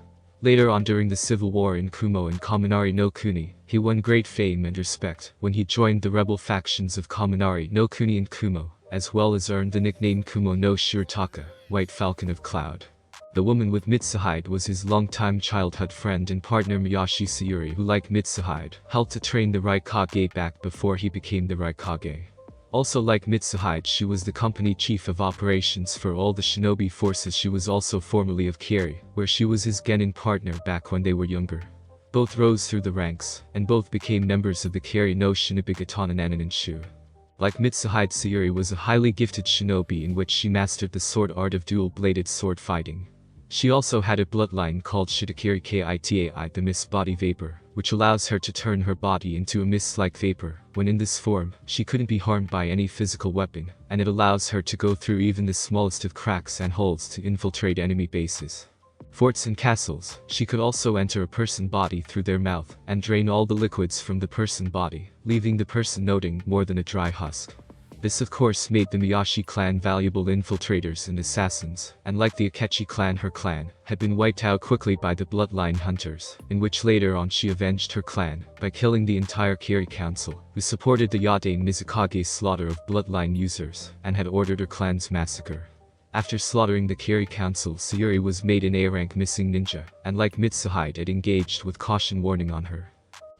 Later on, during the civil war in Kumo and Kaminari no Kuni, he won great fame and respect when he joined the rebel factions of Kaminari no Kuni and Kumo, as well as earned the nickname Kumo no Shirataka, White Falcon of Cloud. The woman with Mitsuhide was his longtime childhood friend and partner Miyashi Sayuri, who, like Mitsuhide, helped to train the Raikage back before he became the Raikage. Also, like Mitsuhide, she was the company chief of operations for all the shinobi forces. She was also formerly of Kiri, where she was his genin partner back when they were younger. Both rose through the ranks, and both became members of the Kiri no Shinibigatana Nanin Shu. Like Mitsuhide, Sayuri was a highly gifted shinobi in which she mastered the sword art of dual-bladed sword fighting. She also had a bloodline called Shitakiri Kitai, the mist body vapor, which allows her to turn her body into a mist-like vapor. When in this form, she couldn't be harmed by any physical weapon, and it allows her to go through even the smallest of cracks and holes to infiltrate enemy bases. Forts and castles. She could also enter a person body through their mouth and drain all the liquids from the person body, leaving the person noting more than a dry husk. This of course made the Miyashi clan valuable infiltrators and assassins, and like the Akechi clan, her clan had been wiped out quickly by the bloodline hunters, in which later on she avenged her clan by killing the entire Kiri council, who supported the Yadain Mizukage's slaughter of bloodline users, and had ordered her clan's massacre. After slaughtering the Kiri council, Sayuri was made an A-rank missing ninja, and like Mitsuhide had engaged with caution warning on her.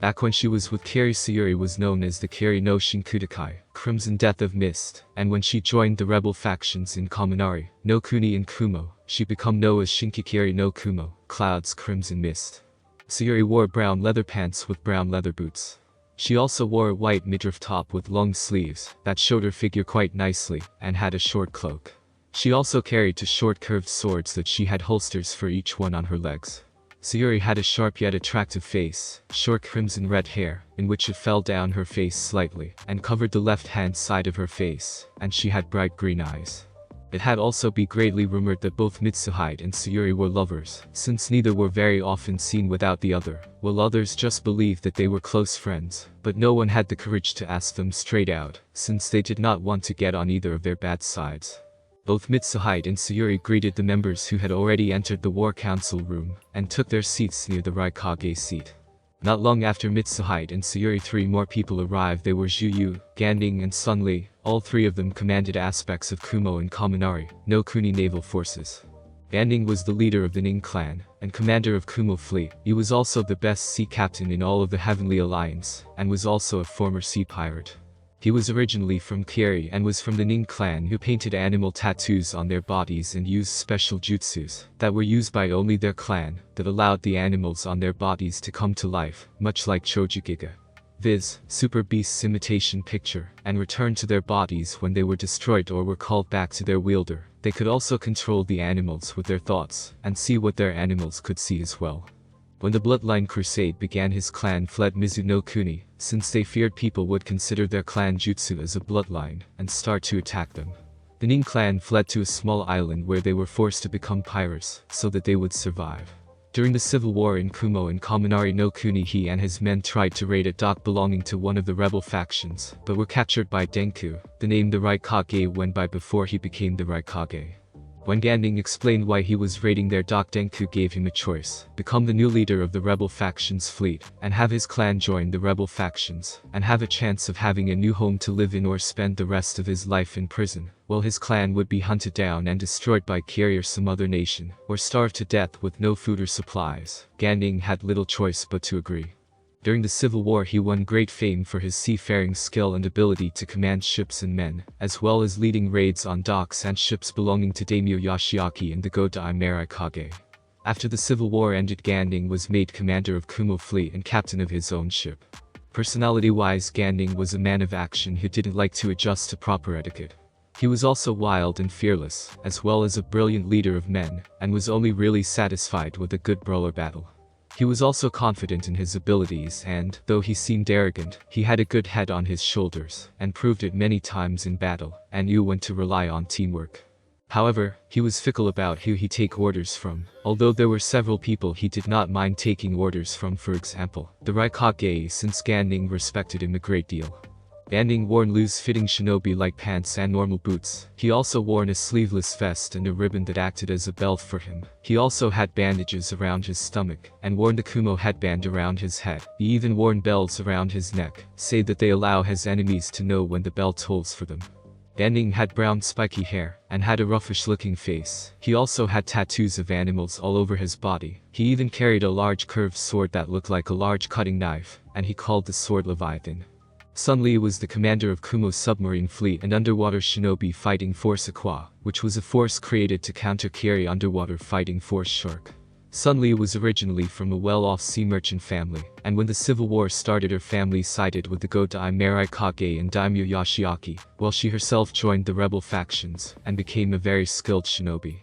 Back when she was with Kiri, Sayuri was known as the Kiri no Shinkudakai, Crimson Death of Mist, and when she joined the rebel factions in Kaminari, no Kuni and Kumo, she became known as Shinkikiri no Kumo, Cloud's Crimson Mist. Sayuri wore brown leather pants with brown leather boots. She also wore a white midriff top with long sleeves that showed her figure quite nicely, and had a short cloak. She also carried two short curved swords that she had holsters for each one on her legs. Sayuri had a sharp yet attractive face, short crimson-red hair, in which it fell down her face slightly, and covered the left-hand side of her face, and she had bright green eyes. It had also been greatly rumored that both Mitsuhide and Sayuri were lovers, since neither were very often seen without the other, while others just believed that they were close friends, but no one had the courage to ask them straight out, since they did not want to get on either of their bad sides. Both Mitsuhide and Sayuri greeted the members who had already entered the war council room, and took their seats near the Raikage seat. Not long after Mitsuhide and Sayuri, three more people arrived. They were Zhuyu, Ganding and Sunli. All three of them commanded aspects of Kumo and Kaminari, no Kuni naval forces. Ganding was the leader of the Nin clan, and commander of Kumo fleet. He was also the best sea captain in all of the Heavenly Alliance, and was also a former sea pirate. He was originally from Kiri and was from the Nin clan, who painted animal tattoos on their bodies and used special jutsus that were used by only their clan that allowed the animals on their bodies to come to life, much like Chojugiga. Viz. Super Beast's imitation picture, and return to their bodies when they were destroyed or were called back to their wielder. They could also control the animals with their thoughts, and see what their animals could see as well. When the Bloodline Crusade began, his clan fled Mizuno Kuni, since they feared people would consider their clan jutsu as a bloodline, and start to attack them. The Nin clan fled to a small island where they were forced to become pirates, so that they would survive. During the civil war in Kumo and Kaminari no Kuni, he and his men tried to raid a dock belonging to one of the rebel factions, but were captured by Denku. The name the Raikage went by before he became the Raikage. When Ganding explained why he was raiding their dock, Denku gave him a choice: become the new leader of the rebel faction's fleet, and have his clan join the rebel factions, and have a chance of having a new home to live in, or spend the rest of his life in prison, while his clan would be hunted down and destroyed by Kiri or some other nation, or starve to death with no food or supplies. Ganding had little choice but to agree. During the Civil War, he won great fame for his seafaring skill and ability to command ships and men, as well as leading raids on docks and ships belonging to Daimyo Yoshiaki and the Godai Raikage. After the Civil War ended, Ganding was made commander of Kumo fleet and captain of his own ship. Personality-wise, Ganding was a man of action who didn't like to adjust to proper etiquette. He was also wild and fearless, as well as a brilliant leader of men, and was only really satisfied with a good brawler battle. He was also confident in his abilities, and, though he seemed arrogant, he had a good head on his shoulders, and proved it many times in battle, and knew when to rely on teamwork. However, he was fickle about who he take orders from, although there were several people he did not mind taking orders from, for example, the Raikage, since Ganding respected him a great deal. Ganding wore loose-fitting shinobi-like pants and normal boots. He also wore a sleeveless vest and a ribbon that acted as a belt for him. He also had bandages around his stomach, and wore the Kumo headband around his head. He even wore bells around his neck, say that they allow his enemies to know when the belt tolls for them. Ganding had brown spiky hair, and had a roughish-looking face. He also had tattoos of animals all over his body. He even carried a large curved sword that looked like a large cutting knife, and he called the sword Leviathan. Sun Li was the commander of Kumo's submarine fleet and underwater shinobi fighting force Aqua, which was a force created to counter Kiri underwater fighting force Shark. Sun Li was originally from a well-off sea merchant family, and when the Civil War started, her family sided with the Godai Raikage and Daimyo Yoshiaki, while she herself joined the rebel factions, and became a very skilled shinobi.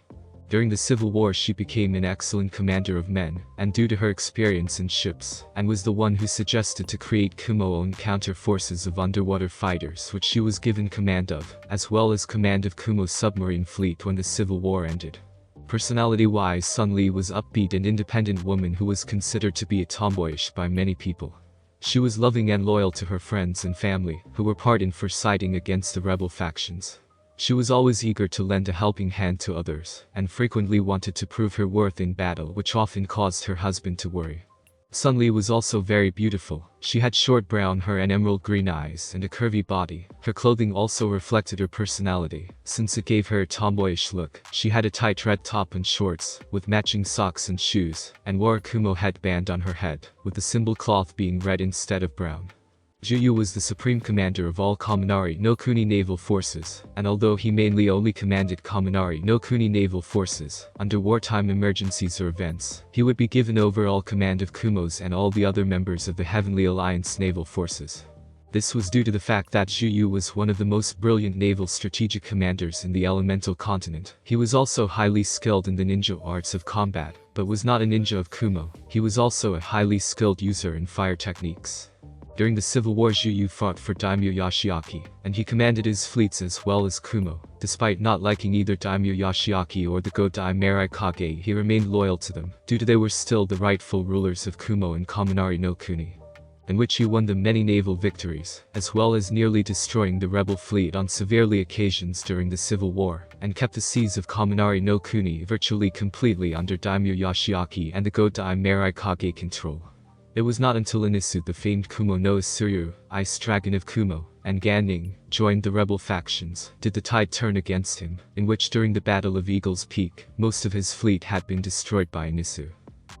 During the Civil War she became an excellent commander of men, and due to her experience in ships, and was the one who suggested to create Kumo-owned counter-forces of underwater fighters which she was given command of, as well as command of Kumo's submarine fleet when the Civil War ended. Personality-wise, Sun Li was upbeat and independent woman who was considered to be a tomboyish by many people. She was loving and loyal to her friends and family, who were pardoned for siding against the rebel factions. She was always eager to lend a helping hand to others, and frequently wanted to prove her worth in battle, which often caused her husband to worry. Sun Li was also very beautiful. She had short brown hair and emerald green eyes and a curvy body. Her clothing also reflected her personality, since it gave her a tomboyish look. She had a tight red top and shorts, with matching socks and shoes, and wore a Kumo headband on her head, with the symbol cloth being red instead of brown. Juyu was the supreme commander of all Kaminari no Kuni naval forces, and although he mainly only commanded Kaminari no Kuni naval forces, under wartime emergencies or events, he would be given overall command of Kumo's and all the other members of the Heavenly Alliance naval forces. This was due to the fact that Juyu was one of the most brilliant naval strategic commanders in the elemental continent. He was also highly skilled in the ninja arts of combat, but was not a ninja of Kumo. He was also a highly skilled user in fire techniques. During the Civil War, Juyu fought for Daimyo Yoshiaki, and he commanded his fleets as well as Kumo. Despite not liking either Daimyo Yoshiaki or the Godai Raikage, he remained loyal to them, due to they were still the rightful rulers of Kumo and Kaminari no Kuni, in which he won them many naval victories, as well as nearly destroying the rebel fleet on severely occasions during the Civil War, and kept the seas of Kaminari no Kuni virtually completely under Daimyo Yoshiaki and the Godai Raikage control. It was not until Inisu, the famed Kumo no Isuryu, Ice Dragon of Kumo, and Ganning, joined the rebel factions, did the tide turn against him, in which during the Battle of Eagle's Peak, most of his fleet had been destroyed by Inisu.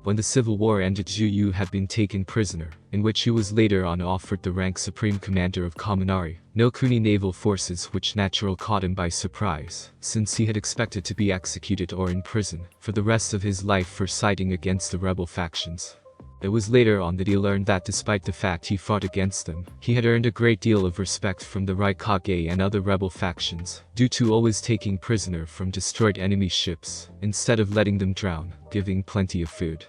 When the Civil War ended, Juyu had been taken prisoner, in which he was later on offered the rank Supreme Commander of Kaminari no Kuni naval forces, which naturally caught him by surprise, since he had expected to be executed or in prison for the rest of his life for siding against the rebel factions. It was later on that he learned that despite the fact he fought against them, he had earned a great deal of respect from the Raikage and other rebel factions, due to always taking prisoner from destroyed enemy ships, instead of letting them drown, giving plenty of food,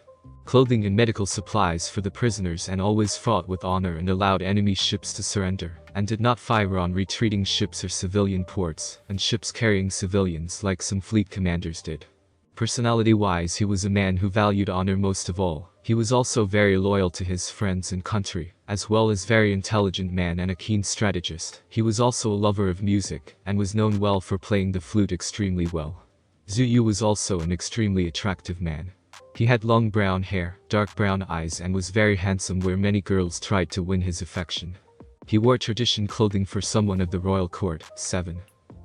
clothing and medical supplies for the prisoners, and always fought with honor and allowed enemy ships to surrender, and did not fire on retreating ships or civilian ports, and ships carrying civilians like some fleet commanders did. Personality-wise, he was a man who valued honor most of all. He was also very loyal to his friends and country, as well as very intelligent man and a keen strategist. He was also a lover of music, and was known well for playing the flute extremely well. Zuyu was also an extremely attractive man. He had long brown hair, dark brown eyes, and was very handsome, where many girls tried to win his affection. He wore tradition clothing for someone of the royal court. 7.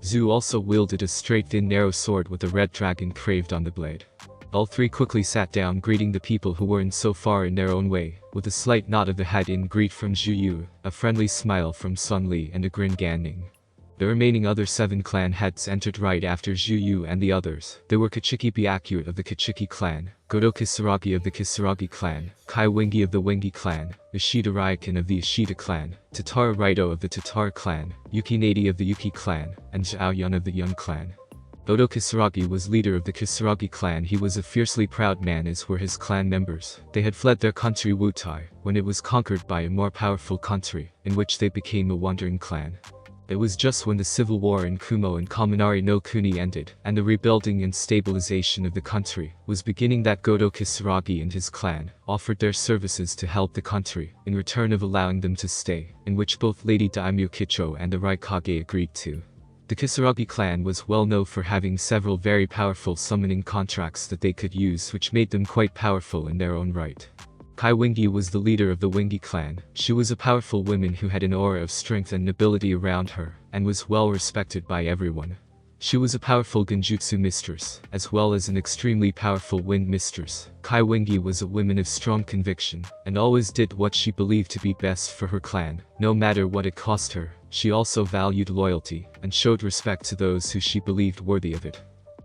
Zu also wielded a straight thin narrow sword with a red dragon carved on the blade. All three quickly sat down, greeting the people who were in so far in their own way, with a slight nod of the head in greet from Zhu Yu, a friendly smile from Sun Li, and a grin Gan Ning. The remaining other 7 clan heads entered right after Zhu Yu and the others. They were Kachiki Byakuya of the Kachiki clan, Godo Kisaragi of the Kisaragi clan, Kai Wengi of the Wengi clan, Ishida Raikan of the Ishida clan, Tatara Raito of the Tatara clan, Yuki Nadi of the Yuki clan, and Zhao Yun of the Yun clan. Godo Kisaragi was leader of the Kisaragi clan. He was a fiercely proud man, as were his clan members. They had fled their country Wutai, when it was conquered by a more powerful country, in which they became a wandering clan. It was just when the civil war in Kumo and Kaminari no Kuni ended, and the rebuilding and stabilization of the country was beginning, that Godo Kisaragi and his clan offered their services to help the country, in return of allowing them to stay, in which both Lady Daimyo Kicho and the Raikage agreed to. The Kisaragi clan was well known for having several very powerful summoning contracts that they could use, which made them quite powerful in their own right. Kai Wengi was the leader of the Wengi clan. She was a powerful woman who had an aura of strength and nobility around her, and was well respected by everyone. She was a powerful genjutsu mistress, as well as an extremely powerful wind mistress. Kai Wengi was a woman of strong conviction, and always did what she believed to be best for her clan, no matter what it cost her. She also valued loyalty, and showed respect to those who she believed worthy of it.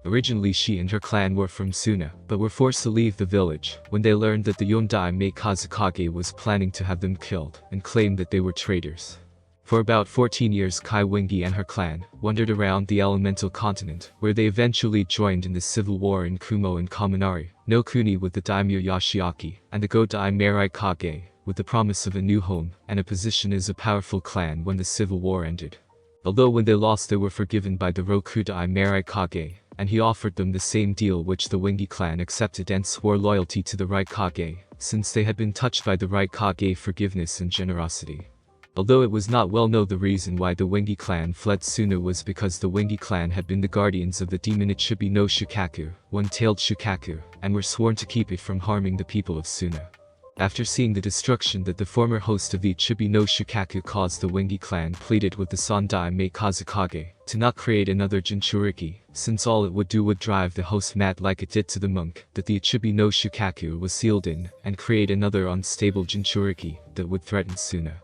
Originally she and her clan were from Suna, but were forced to leave the village when they learned that the Yondai Kazukage was planning to have them killed, and claimed that they were traitors. For about 14 years Kai Wingi and her clan wandered around the elemental continent, where they eventually joined in the civil war in Kumo and Kaminari no Kuni with the daimyo Yoshiaki, and the Go-Dai Raikage, with the promise of a new home and a position as a powerful clan when the civil war ended. Although when they lost they were forgiven by the Rokudai Raikage, and he offered them the same deal which the Wingi clan accepted and swore loyalty to the Raikage, since they had been touched by the Raikage forgiveness and generosity. Although it was not well known the reason why the Wingi clan fled Suna was because the Wingi clan had been the guardians of the demon Ichibi no Shukaku, one-tailed Shukaku, and were sworn to keep it from harming the people of Suna. After seeing the destruction that the former host of the Ichibi no Shukaku caused, the Wingi clan pleaded with the Sandai Kazukage to not create another Jinchuriki, since all it would do would drive the host mad like it did to the monk that the Ichibi no Shukaku was sealed in, and create another unstable Jinchuriki that would threaten Suna.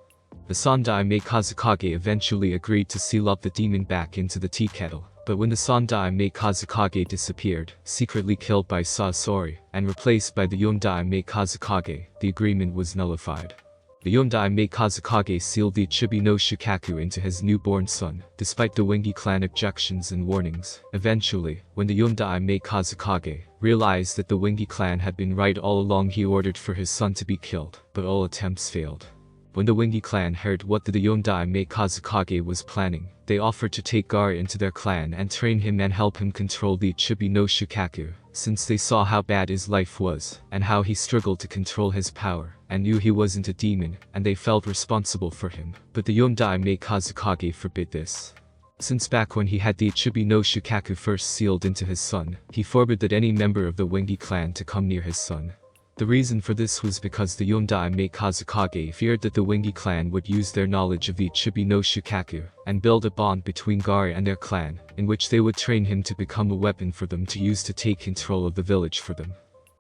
The Sandai Kazukage eventually agreed to seal up the demon back into the tea kettle, but when the Sandai Kazukage disappeared, secretly killed by Sasori, and replaced by the Yondai Kazukage, the agreement was nullified. The Yondai Kazukage sealed the Ichibi no Shukaku into his newborn son, despite the Wingi clan objections and warnings. Eventually, when the Yondai Kazukage realized that the Wingi clan had been right all along, he ordered for his son to be killed, but all attempts failed. When the Wingi clan heard what the Yondai Kazukage was planning, they offered to take Gar into their clan and train him and help him control the Ichibi no Shukaku, since they saw how bad his life was, and how he struggled to control his power, and knew he wasn't a demon, and they felt responsible for him. But the Yondai Kazukage forbid this. Since back when he had the Ichibi no Shukaku first sealed into his son, he forbid that any member of the Wingi clan to come near his son. The reason for this was because the Yondai Kazukage feared that the Wingi clan would use their knowledge of the Ichibi no Shukaku and build a bond between Gar and their clan, in which they would train him to become a weapon for them to use to take control of the village for them.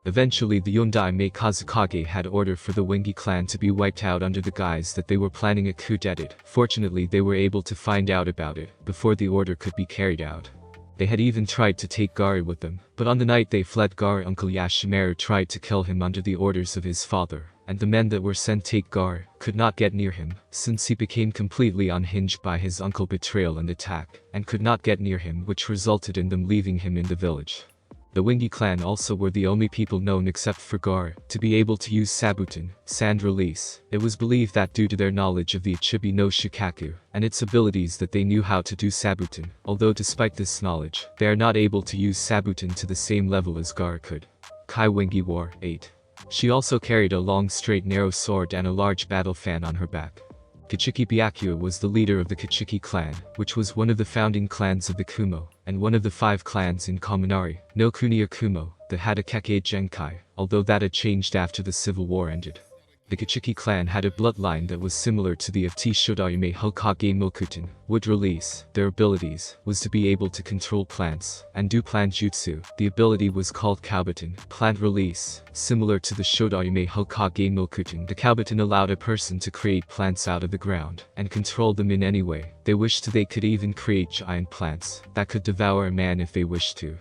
Eventually the Yondai Kazukage had ordered for the Wingi clan to be wiped out under the guise that they were planning a coup d'etat. Fortunately they were able to find out about it before the order could be carried out. They had even tried to take Gari with them, but on the night they fled, Gari uncle Yashimaru tried to kill him under the orders of his father, and the men that were sent to take Gari could not get near him, since he became completely unhinged by his uncle's betrayal and attack, and could not get near him, which resulted in them leaving him in the village. The Wingi clan also were the only people known except for Gar to be able to use Sabuton, Sand Release. It was believed that due to their knowledge of the Ichibi no Shukaku and its abilities that they knew how to do Sabuton, although despite this knowledge, they are not able to use Sabuton to the same level as Gar could. Kai Wingi wore 8. She also carried a long straight narrow sword and a large battle fan on her back. Kichiki Byakuya was the leader of the Kichiki clan, which was one of the founding clans of the Kumo, and one of the 5 clans in Kaminari no Kuni or Kumo, that had a Kekkei Genkai, although that had changed after the civil war ended. The Kichiki clan had a bloodline that was similar to the of Tshodarime Hokage Mokuten. Wood Release, their abilities, was to be able to control plants, and do plant jutsu. The ability was called Kabuton. Plant Release, similar to the Shodarime Hokage Mokuten. The Kabuton allowed a person to create plants out of the ground, and control them in any way they wished to. They could even create giant plants, that could devour a man if they wished to.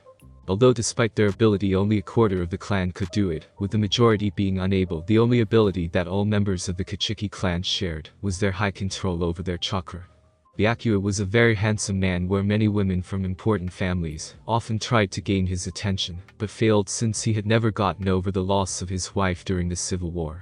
Although despite their ability only a quarter of the clan could do it, with the majority being unable, the only ability that all members of the Kichiki clan shared was their high control over their chakra. Byakuya was a very handsome man where many women from important families often tried to gain his attention, but failed since he had never gotten over the loss of his wife during the civil war.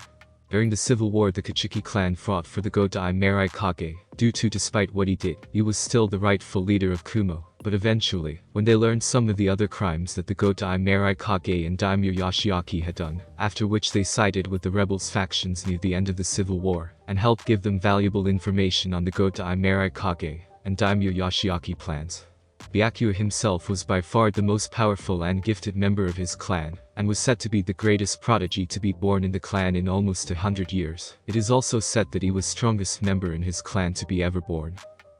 During the civil war the Kichiki clan fought for the Go-Dai Raikage, due to despite what he did, he was still the rightful leader of Kumo. But eventually, when they learned some of the other crimes that the Go-Dai Raikage and Daimyo Yoshiaki had done, after which they sided with the rebels factions near the end of the civil war, and helped give them valuable information on the Go-Dai Raikage and Daimyo Yoshiaki plans. Byakuya himself was by far the most powerful and gifted member of his clan, and was said to be the greatest prodigy to be born in the clan in almost 100 years. It is also said that he was strongest member in his clan to be ever born,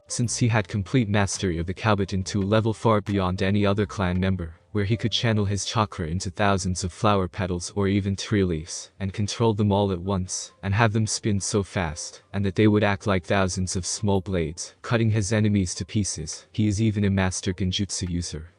since he had complete mastery of the Kabuton to a level far beyond any other clan member, where he could channel his chakra into thousands of flower petals or even tree leaves, and control them all at once, and have them spin so fast, and that they would act like thousands of small blades, cutting his enemies to pieces. He is even a master genjutsu user.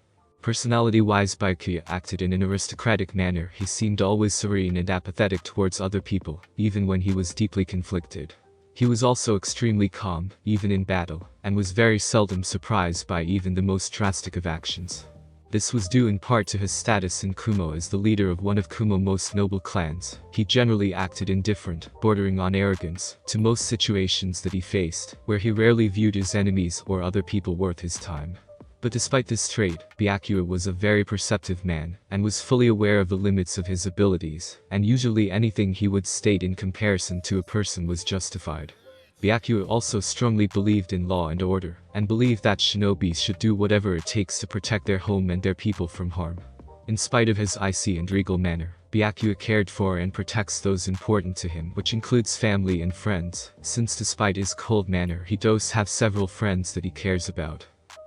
Personality-wise, Byakuya acted in an aristocratic manner. He seemed always serene and apathetic towards other people, even when he was deeply conflicted. He was also extremely calm, even in battle, and was very seldom surprised by even the most drastic of actions. This was due in part to his status in Kumo as the leader of one of Kumo's most noble clans. He generally acted indifferent, bordering on arrogance, to most situations that he faced, where he rarely viewed his enemies or other people worth his time. But despite this trait, Byakuya was a very perceptive man, and was fully aware of the limits of his abilities, and usually anything he would state in comparison to a person was justified. Byakuya also strongly believed in law and order, and believed that shinobis should do whatever it takes to protect their home and their people from harm. In spite of his icy and regal manner, Byakuya cared for and protects those important to him, which includes family and friends, since despite his cold manner he does have several friends that he cares about.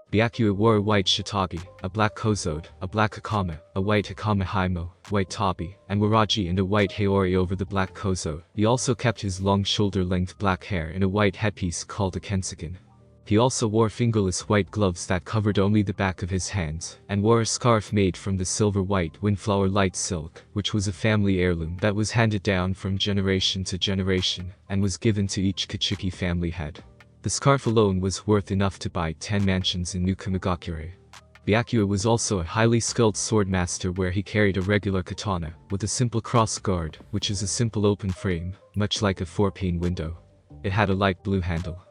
Byakuya wore a white shitage, a black kozode, a black hakama, a white hakama himo, white tabi, and waraji and a white haori over the black kozode. He also kept his long shoulder-length black hair in a white headpiece called a kensuken. He also wore fingerless white gloves that covered only the back of his hands, and wore a scarf made from the silver-white windflower light silk, which was a family heirloom that was handed down from generation to generation, and was given to each Kachiki family head. The scarf alone was worth enough to buy 10 mansions in New Kamigakure. Byakuya was also a highly skilled sword master where he carried a regular katana, with a simple cross guard, which is a simple open frame, much like a 4-pane window. It had a light blue handle.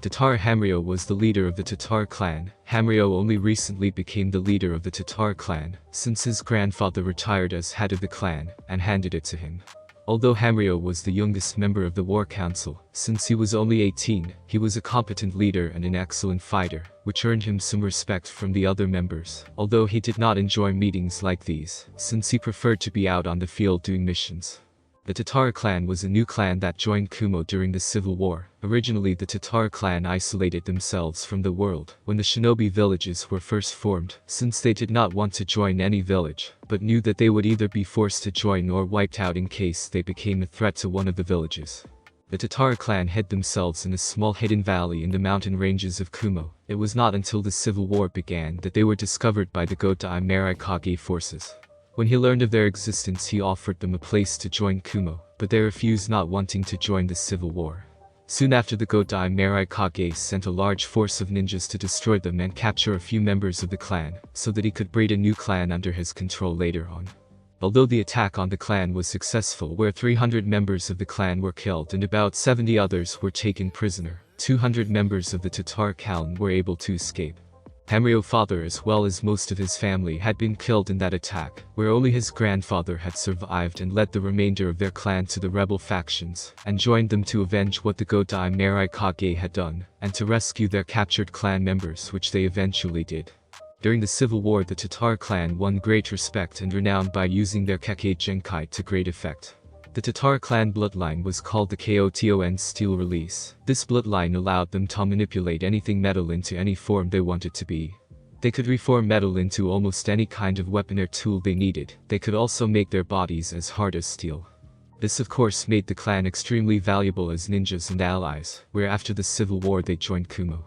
Tatara Hamryo was the leader of the Tatara clan. Hamryo only recently became the leader of the Tatara clan, since his grandfather retired as head of the clan, and handed it to him. Although Hamryo was the youngest member of the war council, since he was only 18, he was a competent leader and an excellent fighter, which earned him some respect from the other members, although he did not enjoy meetings like these, since he preferred to be out on the field doing missions. The Tatara clan was a new clan that joined Kumo during the Civil War. Originally the Tatara clan isolated themselves from the world when the shinobi villages were first formed, since they did not want to join any village, but knew that they would either be forced to join or wiped out in case they became a threat to one of the villages. The Tatara clan hid themselves in a small hidden valley in the mountain ranges of Kumo. It was not until the Civil War began that they were discovered by the Godai Raikage forces. When he learned of their existence he offered them a place to join Kumo, but they refused, not wanting to join the civil war. Soon after the Godai Raikage sent a large force of ninjas to destroy them and capture a few members of the clan, so that he could breed a new clan under his control later on. Although the attack on the clan was successful, where 300 members of the clan were killed and about 70 others were taken prisoner, 200 members of the Tatara clan were able to escape. Hamryo's father as well as most of his family had been killed in that attack, where only his grandfather had survived and led the remainder of their clan to the rebel factions, and joined them to avenge what the Godai Raikage had done, and to rescue their captured clan members, which they eventually did. During the Civil War the Tatara clan won great respect and renown by using their Kekkei Genkai to great effect. The Tatara clan bloodline was called the Koton Steel Release. This bloodline allowed them to manipulate anything metal into any form they wanted to be. They could reform metal into almost any kind of weapon or tool they needed. They could also make their bodies as hard as steel. This of course made the clan extremely valuable as ninjas and allies, where after the Civil War they joined Kumo.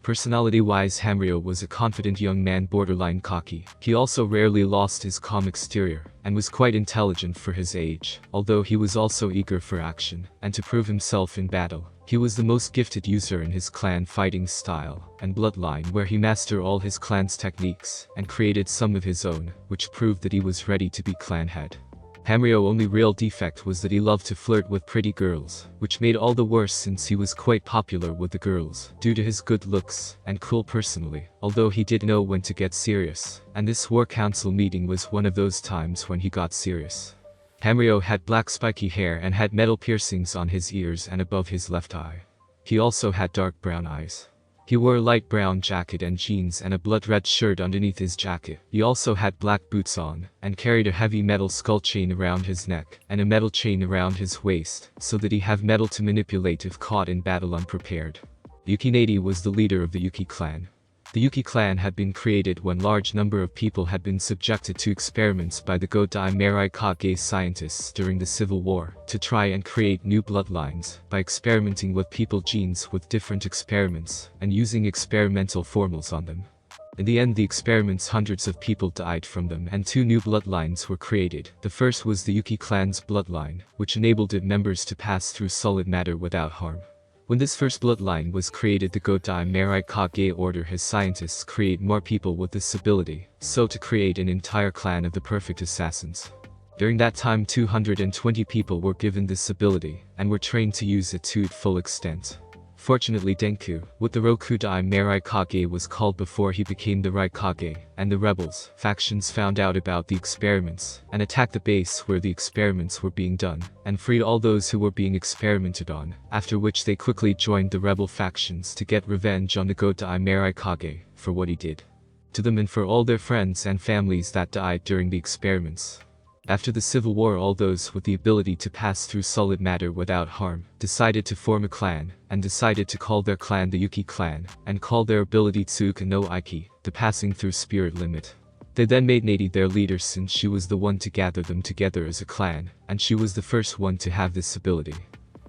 Personality-wise Hamryo was a confident young man, borderline cocky. He also rarely lost his calm exterior, and was quite intelligent for his age, although he was also eager for action, and to prove himself in battle. He was the most gifted user in his clan fighting style and bloodline, where he mastered all his clan's techniques, and created some of his own, which proved that he was ready to be clan head. Hamryo's only real defect was that he loved to flirt with pretty girls, which made all the worse since he was quite popular with the girls, due to his good looks, and cool personally, although he did know when to get serious, and this war council meeting was one of those times when he got serious. Hamryo had black spiky hair and had metal piercings on his ears and above his left eye. He also had dark brown eyes. He wore a light brown jacket and jeans and a blood-red shirt underneath his jacket. He also had black boots on, and carried a heavy metal skull chain around his neck, and a metal chain around his waist, so that he have metal to manipulate if caught in battle unprepared. Yukinadi was the leader of the Yuki clan. The Yuki clan had been created when large number of people had been subjected to experiments by the Godai Raikage scientists during the Civil War, to try and create new bloodlines, by experimenting with people genes with different experiments, and using experimental formulas on them. In the end the experiments, hundreds of people died from them and 2 new bloodlines were created. The first was the Yuki clan's bloodline, which enabled its members to pass through solid matter without harm. When this first bloodline was created, the Godai Raikage ordered his scientists create more people with this ability, so to create an entire clan of the perfect assassins. During that time 220 people were given this ability, and were trained to use it to its full extent. Fortunately Denku, with the Rokudai Raikage was called before he became the Raikage, and the rebels factions found out about the experiments, and attacked the base where the experiments were being done, and freed all those who were being experimented on, after which they quickly joined the rebel factions to get revenge on the Godai Raikage for what he did to them and for all their friends and families that died during the experiments. After the Civil War, all those with the ability to pass through solid matter without harm decided to form a clan, and decided to call their clan the Yuki clan, and call their ability Tsuka no Aiki, the passing through spirit limit. They then made Nadi their leader since she was the one to gather them together as a clan, and she was the first one to have this ability.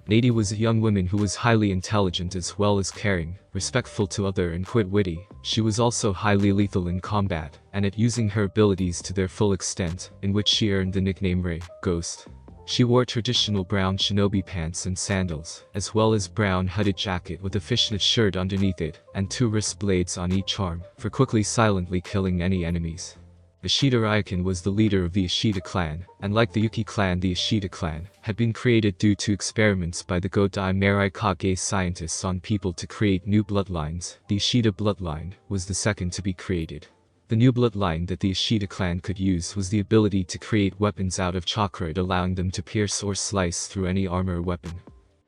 Nadi was a young woman who was highly intelligent as well as caring, respectful to other and quite witty. She was also highly lethal in combat, and at using her abilities to their full extent, in which she earned the nickname Rei, Ghost. She wore traditional brown shinobi pants and sandals, as well as brown hooded jacket with a fishnet shirt underneath it, and 2 wrist blades on each arm, for quickly silently killing any enemies. Ishida Raiken was the leader of the Ishida clan, and like the Yuki clan, the Ishida clan had been created due to experiments by the Godai Raikage scientists on people to create new bloodlines. The Ishida bloodline was the second to be created. The new bloodline that the Ishida clan could use was the ability to create weapons out of chakra, allowing them to pierce or slice through any armor or weapon.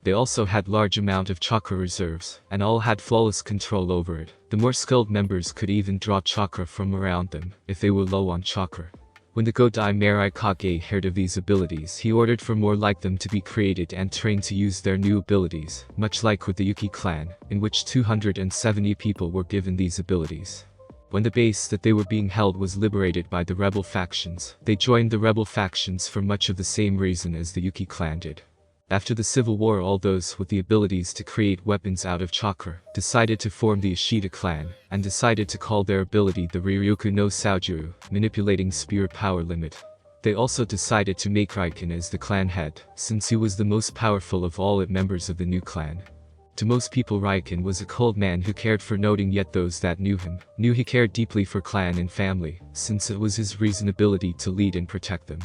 They also had large amount of chakra reserves, and all had flawless control over it. The more skilled members could even draw chakra from around them, if they were low on chakra. When the Godai Raikage heard of these abilities, he ordered for more like them to be created and trained to use their new abilities, much like with the Yuki clan, in which 270 people were given these abilities. When the base that they were being held was liberated by the rebel factions, they joined the rebel factions for much of the same reason as the Yuki clan did. After the Civil War, all those with the abilities to create weapons out of chakra decided to form the Ishida clan, and decided to call their ability the Ryuku no Saujuru, manipulating spirit power limit. They also decided to make Raiken as the clan head, since he was the most powerful of all members of the new clan. To most people, Raiken was a cold man who cared for nothing, yet those that knew him knew he cared deeply for clan and family, since it was his reasonability to lead and protect them.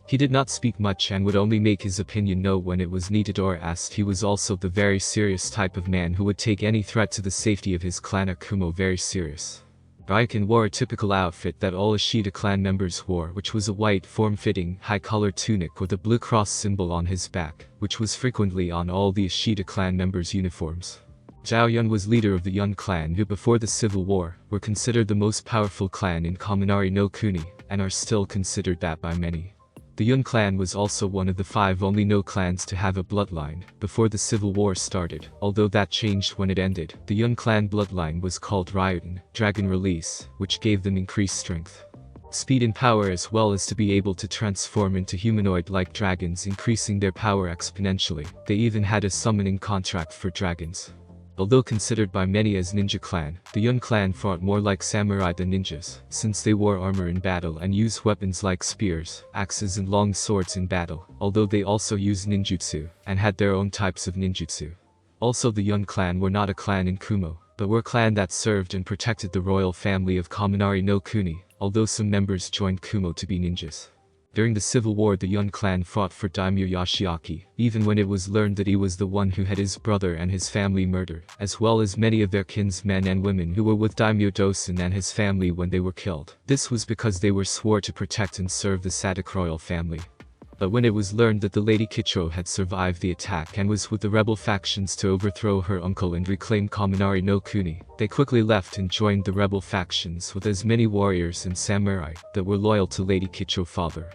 He did not speak much and would only make his opinion known when it was needed or asked. He was also the very serious type of man who would take any threat to the safety of his clan or Kumo very serious. Raiken wore a typical outfit that all Ishida clan members wore, which was a white form-fitting, high-collared tunic with a blue cross symbol on his back, which was frequently on all the Ishida clan members' uniforms. Zhao Yun was leader of the Yun clan, who before the Civil War were considered the most powerful clan in Kaminari no Kuni, and are still considered that by many. The Yun clan was also one of the 5 only no clans to have a bloodline before the Civil War started, although that changed when it ended. The Yun clan bloodline was called Ryuden, Dragon Release, which gave them increased strength, speed and power, as well as to be able to transform into humanoid-like dragons, increasing their power exponentially. They even had a summoning contract for dragons. Although considered by many as ninja clan, the Yun clan fought more like samurai than ninjas, since they wore armor in battle and used weapons like spears, axes and long swords in battle, although they also used ninjutsu, and had their own types of ninjutsu. Also, the Yun clan were not a clan in Kumo, but were a clan that served and protected the royal family of Kaminari no Kuni, although some members joined Kumo to be ninjas. During the Civil War, the Yun clan fought for Daimyo Yoshiaki, even when it was learned that he was the one who had his brother and his family murdered, as well as many of their kinsmen and women who were with Daimyo Dosen and his family when they were killed. This was because they were swore to protect and serve the Sadok royal family. But when it was learned that the Lady Kicho had survived the attack and was with the rebel factions to overthrow her uncle and reclaim Kaminari no Kuni, they quickly left and joined the rebel factions with as many warriors and samurai that were loyal to Lady Kicho's father.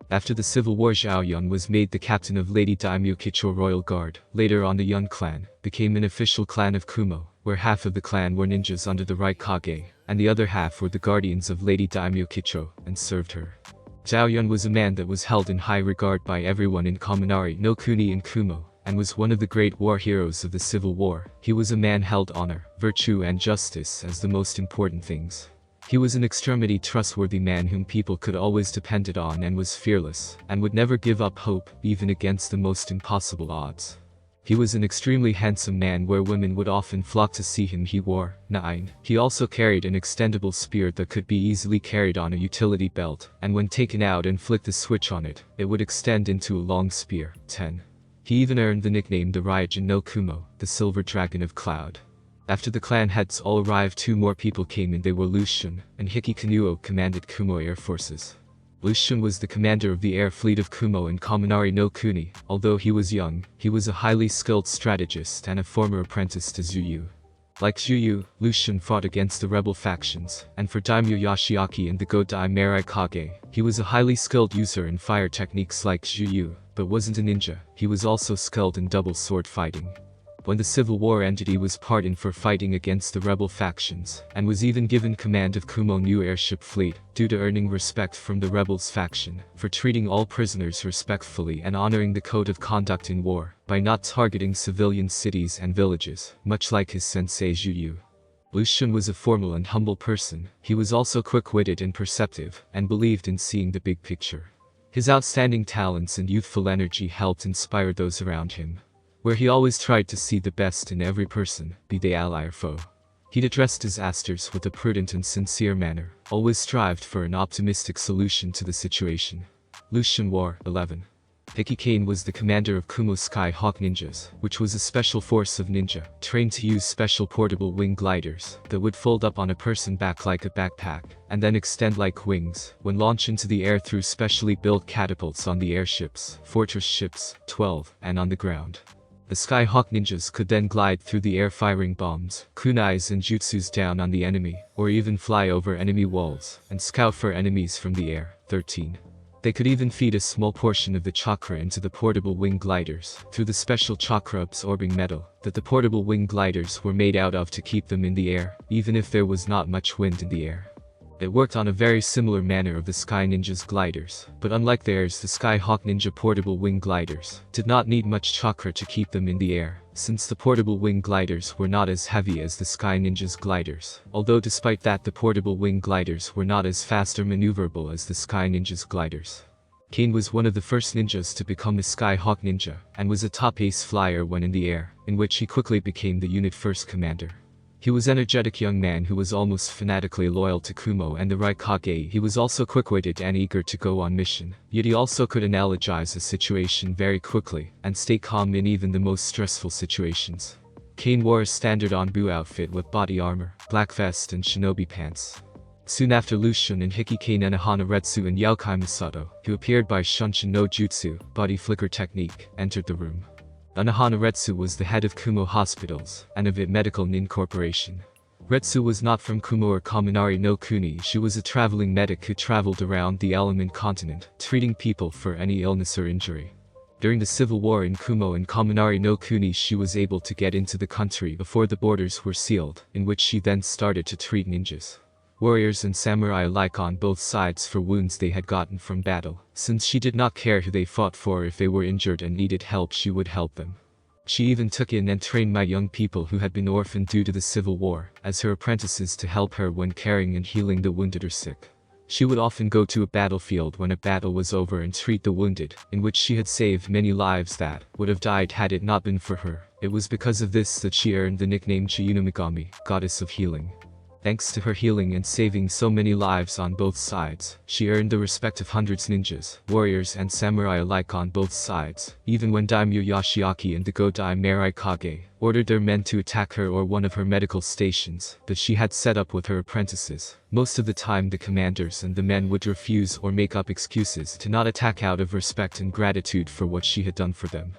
After the Civil War, Zhao Yun was made the captain of Lady Daimyo Kicho Royal Guard. Later on, the Yun clan became an official clan of Kumo, where half of the clan were ninjas under the Raikage, and the other half were the guardians of Lady Daimyo Kicho, and served her. Zhao Yun was a man that was held in high regard by everyone in Kaminari no Kuni and Kumo, and was one of the great war heroes of the Civil War. He was a man held honor, virtue and justice as the most important things. He was an extremely trustworthy man whom people could always depend on, and was fearless, and would never give up hope, even against the most impossible odds. He was an extremely handsome man where women would often flock to see him. He wore 9. He also carried an extendable spear that could be easily carried on a utility belt, and when taken out and flicked the switch on it, it would extend into a long spear. 10. He even earned the nickname the Raikage of Kumo, the Silver Dragon of Cloud. After the clan heads all arrived, 2 more people came in. They were Lucian and Hikikanuo, commanded Kumo air forces. Lucian was the commander of the air fleet of Kumo and Kaminari no Kuni. Although he was young, he was a highly skilled strategist and a former apprentice to Zuyu. Like Zuyu, Lucian fought against the rebel factions, and for Daimyo Yoshiaki and the Godai Raikage, he was a highly skilled user in fire techniques like Zuyu, but wasn't a ninja. He was also skilled in double sword fighting. When the Civil War ended, he was pardoned for fighting against the rebel factions, and was even given command of Kumo new airship fleet, due to earning respect from the rebels faction, for treating all prisoners respectfully and honoring the code of conduct in war, by not targeting civilian cities and villages, much like his sensei Zuyu. Lucian was a formal and humble person. He was also quick-witted and perceptive, and believed in seeing the big picture. His outstanding talents and youthful energy helped inspire those around him, where he always tried to see the best in every person, be they ally or foe. He'd addressed his asters with a prudent and sincere manner, always strived for an optimistic solution to the situation. Lucian wore 11. Hikikane was the commander of Kumo Sky Hawk Ninjas, which was a special force of ninja, trained to use special portable wing gliders that would fold up on a person back like a backpack, and then extend like wings when launched into the air through specially built catapults on the airships, fortress ships, 12, and on the ground. The Skyhawk ninjas could then glide through the air firing bombs, kunais and jutsus down on the enemy, or even fly over enemy walls, and scout for enemies from the air. 13. They could even feed a small portion of the chakra into the portable wing gliders, through the special chakra-absorbing metal that the portable wing gliders were made out of to keep them in the air, even if there was not much wind in the air. It worked on a very similar manner of the Sky Ninja's gliders, but unlike theirs, the Skyhawk Ninja portable wing gliders did not need much chakra to keep them in the air, since the portable wing gliders were not as heavy as the Sky Ninja's gliders, although despite that the portable wing gliders were not as fast or maneuverable as the Sky Ninja's gliders. Kane was one of the first ninjas to become a Skyhawk Ninja, and was a top ace flyer when in the air, in which he quickly became the unit first commander. He was an energetic young man who was almost fanatically loyal to Kumo and the Raikage. He was also quick-witted and eager to go on mission, yet he also could analogize a situation very quickly, and stay calm in even the most stressful situations. Kane wore a standard Anbu outfit with body armor, black vest and shinobi pants. Soon after, Lucian and Hikikane Anohana Retsu and Yaokai Masato, who appeared by Shunshin no Jutsu, body flicker technique, entered the room. Anohana Retsu was the head of Kumo Hospitals, and of it Medical Nin Corporation. Retsu was not from Kumo or Kaminari no Kuni. She was a traveling medic who traveled around the Element continent, treating people for any illness or injury. During the civil war in Kumo and Kaminari no Kuni, she was able to get into the country before the borders were sealed, in which she then started to treat ninjas, warriors and samurai alike on both sides for wounds they had gotten from battle. Since she did not care who they fought for, if they were injured and needed help, she would help them. She even took in and trained my young people who had been orphaned due to the civil war, as her apprentices to help her when carrying and healing the wounded or sick. She would often go to a battlefield when a battle was over and treat the wounded, in which she had saved many lives that would have died had it not been for her. It was because of this that she earned the nickname Chiyunamigami, Goddess of Healing. Thanks to her healing and saving so many lives on both sides, she earned the respect of hundreds of ninjas, warriors and samurai alike on both sides, even when Daimyo Yoshiaki and the Godai Raikage ordered their men to attack her or one of her medical stations that she had set up with her apprentices. Most of the time the commanders and the men would refuse or make up excuses to not attack out of respect and gratitude for what she had done for them.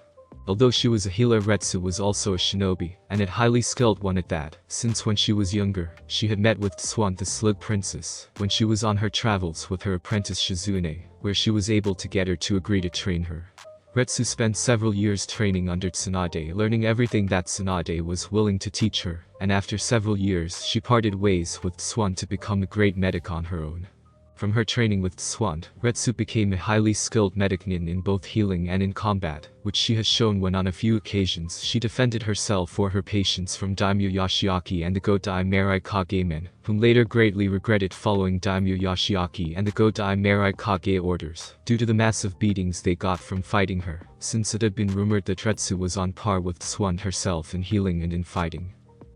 Although she was a healer, Retsu was also a shinobi, and a highly skilled one at that, since when she was younger, she had met with Swan the Slug Princess, when she was on her travels with her apprentice Shizune, where she was able to get her to agree to train her. Retsu spent several years training under Tsunade, learning everything that Tsunade was willing to teach her, and after several years she parted ways with Swan to become a great medic on her own. From her training with Swan, Retsu became a highly skilled medic nin in both healing and in combat, which she has shown when on a few occasions she defended herself or her patients from Daimyo Yoshiaki and the Godai Merai Kage men, whom later greatly regretted following Daimyo Yoshiaki and the Godai Merai Kage orders, due to the massive beatings they got from fighting her, since it had been rumored that Retsu was on par with Swan herself in healing and in fighting.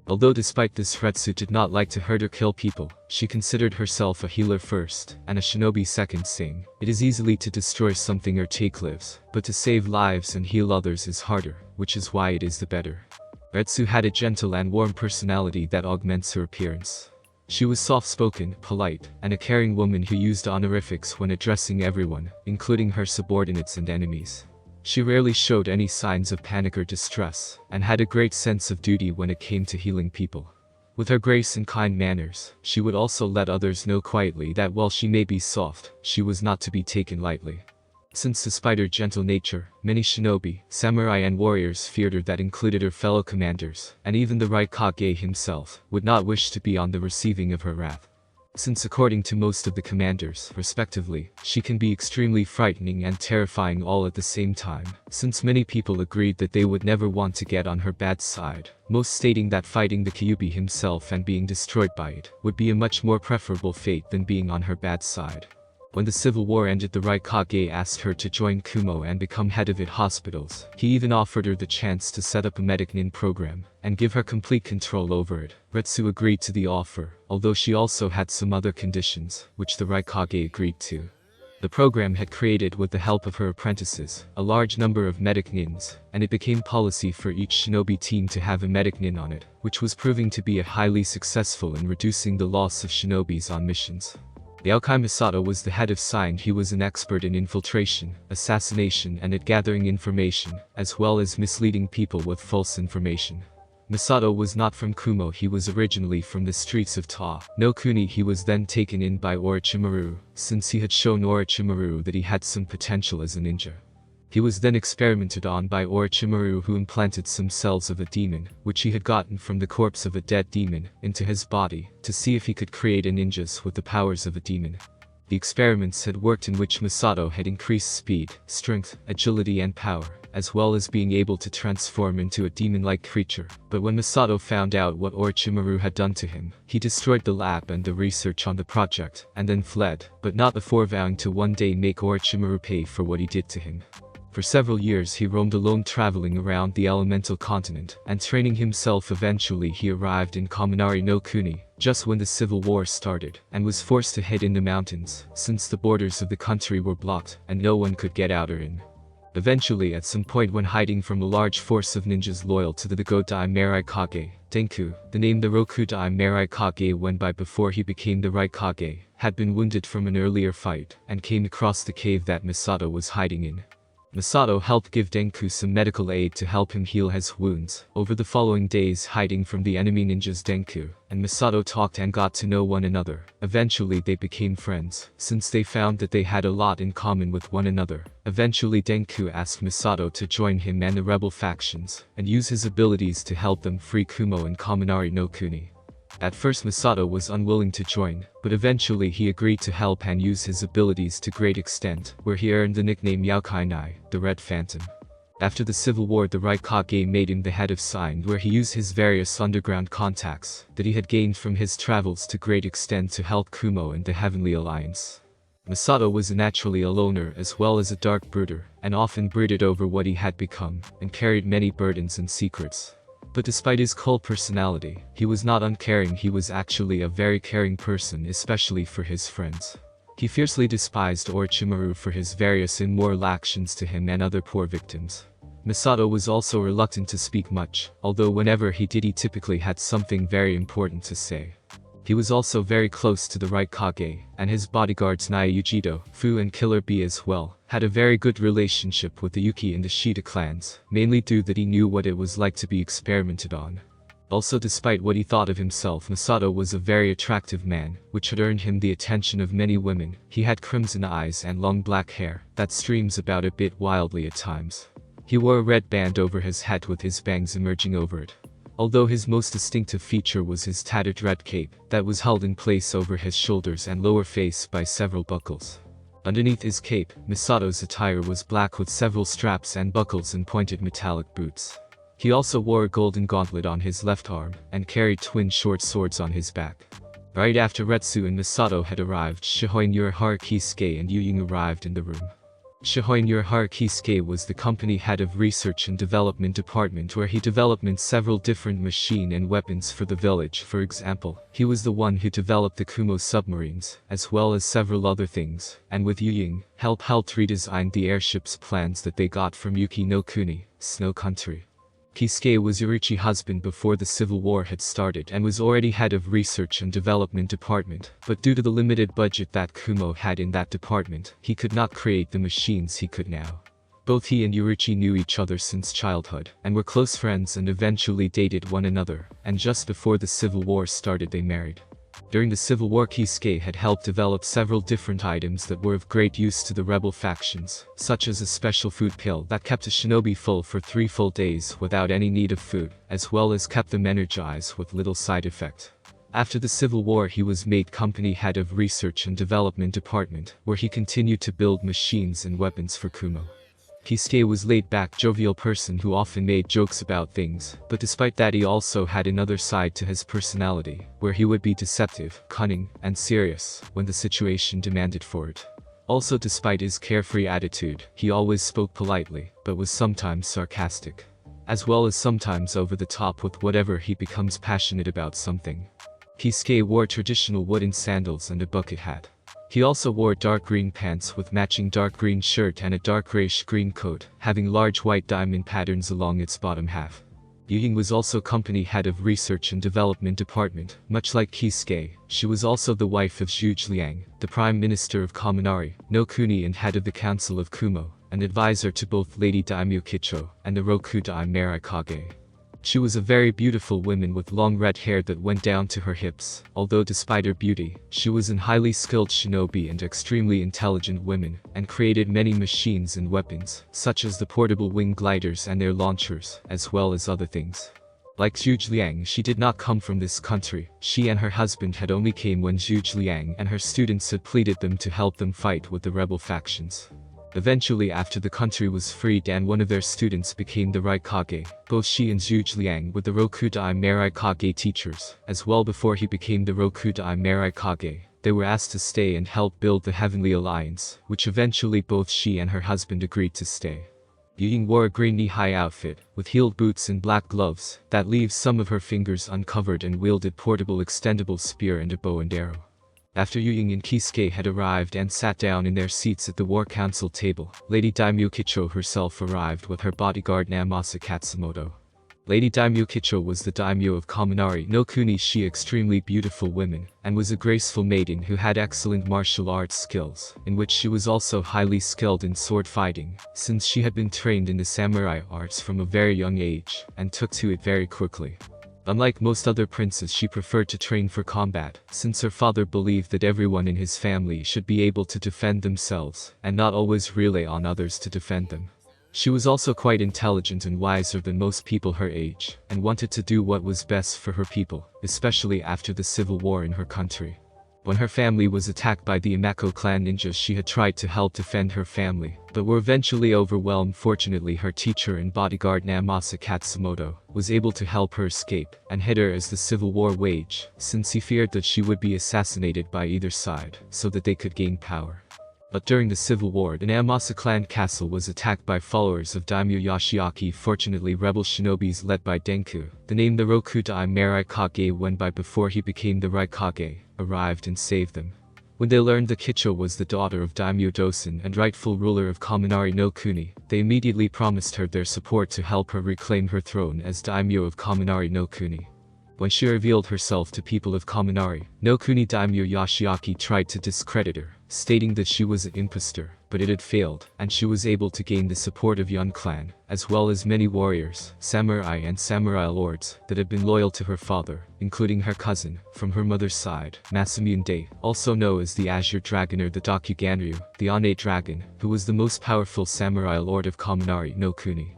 Although despite this Retsu did not like to hurt or kill people, she considered herself a healer first, and a shinobi second, saying, "It is easily to destroy something or take lives, but to save lives and heal others is harder, which is why it is the better." Retsu had a gentle and warm personality that augments her appearance. She was soft-spoken, polite, and a caring woman who used honorifics when addressing everyone, including her subordinates and enemies. She rarely showed any signs of panic or distress, and had a great sense of duty when it came to healing people. With her grace and kind manners, she would also let others know quietly that while she may be soft, she was not to be taken lightly. Since despite her gentle nature, many shinobi, samurai and warriors feared her, that included her fellow commanders, and even the Raikage himself, would not wish to be on the receiving of her wrath. Since according to most of the commanders, respectively, she can be extremely frightening and terrifying all at the same time, since many people agreed that they would never want to get on her bad side, most stating that fighting the Kyuubi himself and being destroyed by it would be a much more preferable fate than being on her bad side. When the civil war ended, the Raikage asked her to join Kumo and become head of its hospitals. He even offered her the chance to set up a medic nin program, and give her complete control over it. Retsu agreed to the offer, although she also had some other conditions, which the Raikage agreed to. The program had created, with the help of her apprentices, a large number of medic nins, and it became policy for each shinobi team to have a medic nin on it, which was proving to be highly successful in reducing the loss of shinobis on missions. Yaokai Misato was the head of Sign. He was an expert in infiltration, assassination and at gathering information, as well as misleading people with false information. Misato was not from Kumo. He was originally from the streets of no Kuni. He was then taken in by Orochimaru, since he had shown Orochimaru that he had some potential as a ninja. He was then experimented on by Orochimaru, who implanted some cells of a demon, which he had gotten from the corpse of a dead demon, into his body, to see if he could create a ninjas with the powers of a demon. The experiments had worked, in which Misato had increased speed, strength, agility and power, as well as being able to transform into a demon-like creature. But when Misato found out what Orochimaru had done to him, he destroyed the lab and the research on the project, and then fled, but not before vowing to one day make Orochimaru pay for what he did to him. For several years he roamed alone, traveling around the elemental continent, and training himself. Eventually he arrived in Kaminari no Kuni, just when the civil war started, and was forced to hide in the mountains, since the borders of the country were blocked, and no one could get out or in. Eventually, at some point when hiding from a large force of ninjas loyal to the Godai Merai Kage, Denku, the name the Rokudai Merai Kage went by before he became the Raikage, had been wounded from an earlier fight, and came across the cave that Misato was hiding in. Misato helped give Denku some medical aid to help him heal his wounds. Over the following days, hiding from the enemy ninjas, Denku and Misato talked and got to know one another. Eventually they became friends, since they found that they had a lot in common with one another. Eventually Denku asked Misato to join him and the rebel factions, and use his abilities to help them free Kumo and Kaminari no Kuni. At first Misato was unwilling to join, but eventually he agreed to help and use his abilities to great extent, where he earned the nickname Yaokai Nai, the Red Phantom. After the civil war, the Raikage made him the head of Sign, where he used his various underground contacts that he had gained from his travels to great extent to help Kumo and the Heavenly Alliance. Misato was naturally a loner as well as a dark brooder, and often brooded over what he had become, and carried many burdens and secrets. But despite his cold personality, he was not uncaring. He was actually a very caring person, especially for his friends. He fiercely despised Orochimaru for his various immoral actions to him and other poor victims. Misato was also reluctant to speak much, although whenever he did he typically had something very important to say. He was also very close to the Raikage, and his bodyguards Naya Fu and Killer Bee as well, had a very good relationship with the Yuki and the Shida clans, mainly due that he knew what it was like to be experimented on. Also, despite what he thought of himself, Misato was a very attractive man, which had earned him the attention of many women. He had crimson eyes and long black hair that streams about a bit wildly at times. He wore a red band over his head with his bangs emerging over it. although his most distinctive feature was his tattered red cape that was held in place over his shoulders and lower face by several buckles. Underneath his cape, Misato's attire was black with several straps and buckles and pointed metallic boots. He also wore a golden gauntlet on his left arm and carried twin short swords on his back. Right after Retsu and Misato had arrived, Shihoinure Haruhisuke and Yuying arrived in the room. Shihoinure Haruhisuke was the company head of research and development department where he developed several different machine and weapons for the village. For example, he was the one who developed the Kumo submarines, as well as several other things, and with Yuying, helped redesign the airship's plans that they got from Yuki no Kuni, Snow Country. Kisuke was Yorichi's husband before the Civil War had started and was already head of research and development department, but due to the limited budget that Kumo had in that department, he could not create the machines he could now. Both he and Yorichi knew each other since childhood, and were close friends and eventually dated one another, and just before the Civil War started they married. During the Civil War, Kisuke had helped develop several different items that were of great use to the rebel factions, such as a special food pill that kept a shinobi full for 3 full days without any need of food, as well as kept them energized with little side effect. After the Civil War, he was made company head of research and development department, where he continued to build machines and weapons for Kumo. Kisuke was laid-back, jovial person who often made jokes about things, but despite that he also had another side to his personality, where he would be deceptive, cunning, and serious when the situation demanded for it. Also, despite his carefree attitude, he always spoke politely, but was sometimes sarcastic, as well as sometimes over the top with whatever he becomes passionate about something. Kisuke wore traditional wooden sandals and a bucket hat. He also wore dark green pants with matching dark green shirt and a dark grayish-green coat, having large white diamond patterns along its bottom half. Yuying was also company head of research and development department. Much like Kisuke, she was also the wife of Zhuge Liang, the prime minister of Kaminari no Kuni and head of the council of Kumo, an advisor to both Lady Daimyo Kicho and the Rokudaime Raikage. She was a very beautiful woman with long red hair that went down to her hips. Although despite her beauty, she was an highly skilled shinobi and extremely intelligent woman, and created many machines and weapons, such as the portable wing gliders and their launchers, as well as other things. Like Zhuge Liang, she did not come from this country. She and her husband had only came when Zhuge Liang and her students had pleaded them to help them fight with the rebel factions. Eventually, after the country was freed and one of their students became the Raikage, both she and Zhuge Liang were the Rokudaime Raikage teachers. As well, before he became the Rokudaime Raikage, they were asked to stay and help build the Heavenly Alliance, which eventually both she and her husband agreed to stay. Yuying wore a green knee-high outfit, with heeled boots and black gloves, that leaves some of her fingers uncovered, and wielded portable extendable spear and a bow and arrow. After Yuying and Kisuke had arrived and sat down in their seats at the war council table, Lady Daimyo Kicho herself arrived with her bodyguard Namasa Katsumoto. Lady Daimyo Kicho was the daimyo of Kaminari no Kuni. She extremely beautiful woman, and was a graceful maiden who had excellent martial arts skills, in which she was also highly skilled in sword fighting, since she had been trained in the samurai arts from a very young age, and took to it very quickly. Unlike most other princes, she preferred to train for combat, since her father believed that everyone in his family should be able to defend themselves, and not always rely on others to defend them. She was also quite intelligent and wiser than most people her age, and wanted to do what was best for her people, especially after the civil war in her country. When her family was attacked by the Imako clan ninjas, she had tried to help defend her family, but were eventually overwhelmed. Fortunately, her teacher and bodyguard Namasa Katsumoto was able to help her escape, and hid her as the civil war waged, since he feared that she would be assassinated by either side, so that they could gain power. But during the civil war, the Namasa clan castle was attacked by followers of Daimyo Yoshiaki. Fortunately, rebel shinobis led by Denku, the name the Rokudaime Raikage went by before he became the Raikage, arrived and saved them. When they learned that Kicho was the daughter of Daimyo Dosen and rightful ruler of Kaminari no Kuni, they immediately promised her their support to help her reclaim her throne as Daimyo of Kaminari no Kuni. When she revealed herself to people of Kaminari no Kuni, Daimyo Yoshiaki tried to discredit her, stating that she was an impostor, but it had failed, and she was able to gain the support of Yun clan, as well as many warriors, samurai and samurai lords, that had been loyal to her father, including her cousin, from her mother's side, Masamune, also known as the Azure Dragon or the Dakuganryu, the Ane Dragon, who was the most powerful samurai lord of Kaminari no Kuni.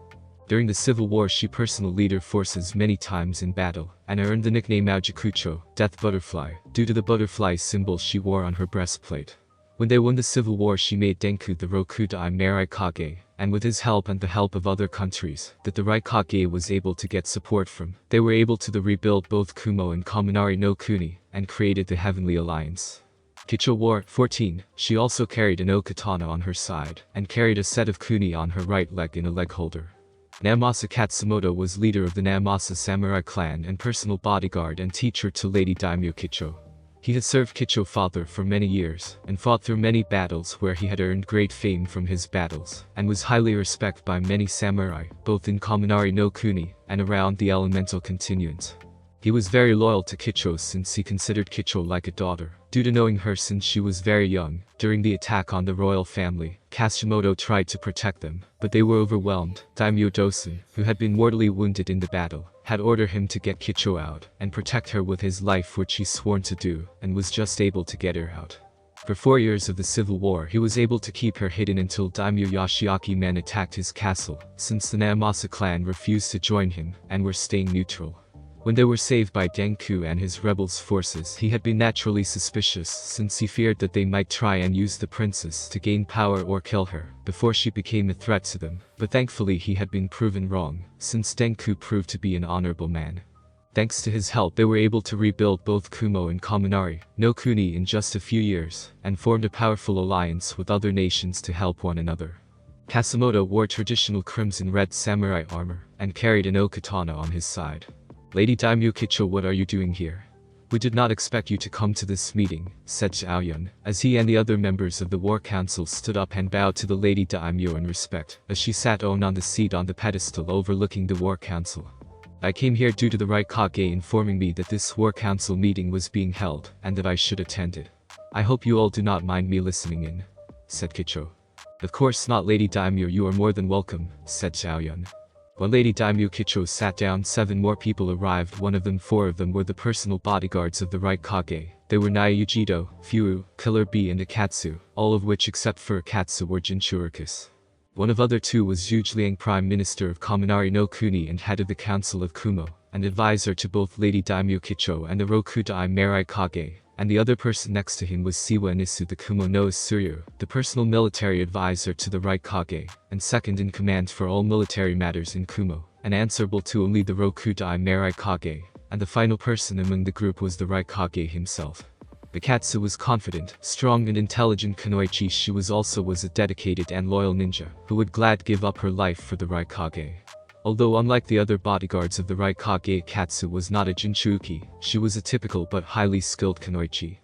During the Civil War she personally led her forces many times in battle, and earned the nickname Ajakucho, Death Butterfly, due to the butterfly symbol she wore on her breastplate. When they won the Civil War she made Denku the Rokudai Raikage, and with his help and the help of other countries that the Raikage was able to get support from, they were able to rebuild both Kumo and Kaminari no Kuni, and created the Heavenly Alliance. Kicho War 14, she also carried an O-katana on her side, and carried a set of kuni on her right leg in a leg holder. Namasa Katsumoto was leader of the Namasa samurai clan and personal bodyguard and teacher to Lady Daimyo Kicho. He had served Kicho's father for many years, and fought through many battles where he had earned great fame from his battles, and was highly respected by many samurai, both in Kaminari no Kuni, and around the elemental continuance. He was very loyal to Kicho since he considered Kicho like a daughter, due to knowing her since she was very young. During the attack on the royal family, Kashimoto tried to protect them, but they were overwhelmed. Daimyo Dosen, who had been mortally wounded in the battle, had ordered him to get Kicho out, and protect her with his life, which he sworn to do, and was just able to get her out. For 4 years of the Civil War he was able to keep her hidden until Daimyo Yoshiaki men attacked his castle, since the Namasa clan refused to join him, and were staying neutral. When they were saved by Denku and his rebels' forces, he had been naturally suspicious since he feared that they might try and use the princess to gain power or kill her before she became a threat to them, but thankfully he had been proven wrong, since Denku proved to be an honorable man. Thanks to his help they were able to rebuild both Kumo and Kaminari no Kuni in just a few years, and formed a powerful alliance with other nations to help one another. Kashimoto wore traditional crimson-red samurai armor, and carried an O-katana on his side. Lady Daimyo Kicho, what are you doing here? We did not expect you to come to this meeting, said Xiaoyun, as he and the other members of the war council stood up and bowed to the Lady Daimyo in respect, as she sat on the seat on the pedestal overlooking the war council. I came here due to the Raikage informing me that this war council meeting was being held, and that I should attend it. I hope you all do not mind me listening in, said Kicho. Of course not, Lady Daimyo, you are more than welcome, said Xiaoyun. When Lady Daimyo Kicho sat down, 7 more people arrived. 4 of them were the personal bodyguards of the Raikage. They were Nayujido, Fuu, Killer Bee and Akatsu, all of which except for Akatsu were Jinchurikis. One of other 2 was Zhuge Prime Minister of Kaminari no Kuni and head of the Council of Kumo, and advisor to both Lady Daimyo Kicho and the Rokudai Raikage, and the other person next to him was Siwa Nisu the Kumo no Isuryu, the personal military advisor to the Raikage, and second in command for all military matters in Kumo, and answerable to only the Rokudai Raikage, and the final person among the group was the Raikage himself. Akatsu was confident, strong and intelligent kunoichi. She was a dedicated and loyal ninja, who would glad give up her life for the Raikage. Although unlike the other bodyguards of the Raikage, Akatsu was not a Jinchuki, she was a typical but highly skilled kunoichi.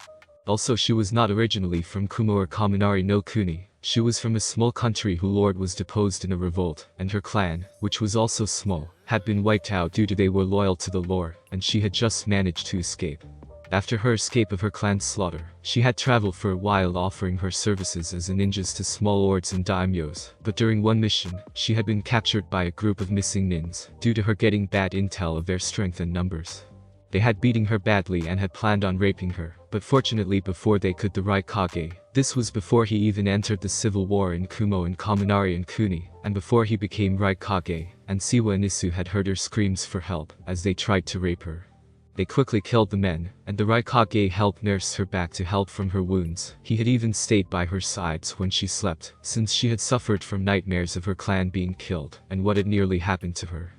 Also, she was not originally from Kumo or Kaminari no Kuni. She was from a small country whose lord was deposed in a revolt, and her clan, which was also small, had been wiped out due to they were loyal to the lord, and she had just managed to escape. After her escape of her clan's slaughter, she had traveled for a while offering her services as a ninja to small lords and daimyos, but during one mission, she had been captured by a group of missing nins, due to her getting bad intel of their strength and numbers. They had beaten her badly and had planned on raping her, but fortunately before they could the Raikage, this was before he even entered the civil war in Kumo and Kaminari and Kuni, and before he became Raikage, and Siwa Nisu had heard her screams for help, as they tried to rape her. They quickly killed the men, and the Raikage helped nurse her back to health from her wounds. He had even stayed by her sides when she slept, since she had suffered from nightmares of her clan being killed, and what had nearly happened to her.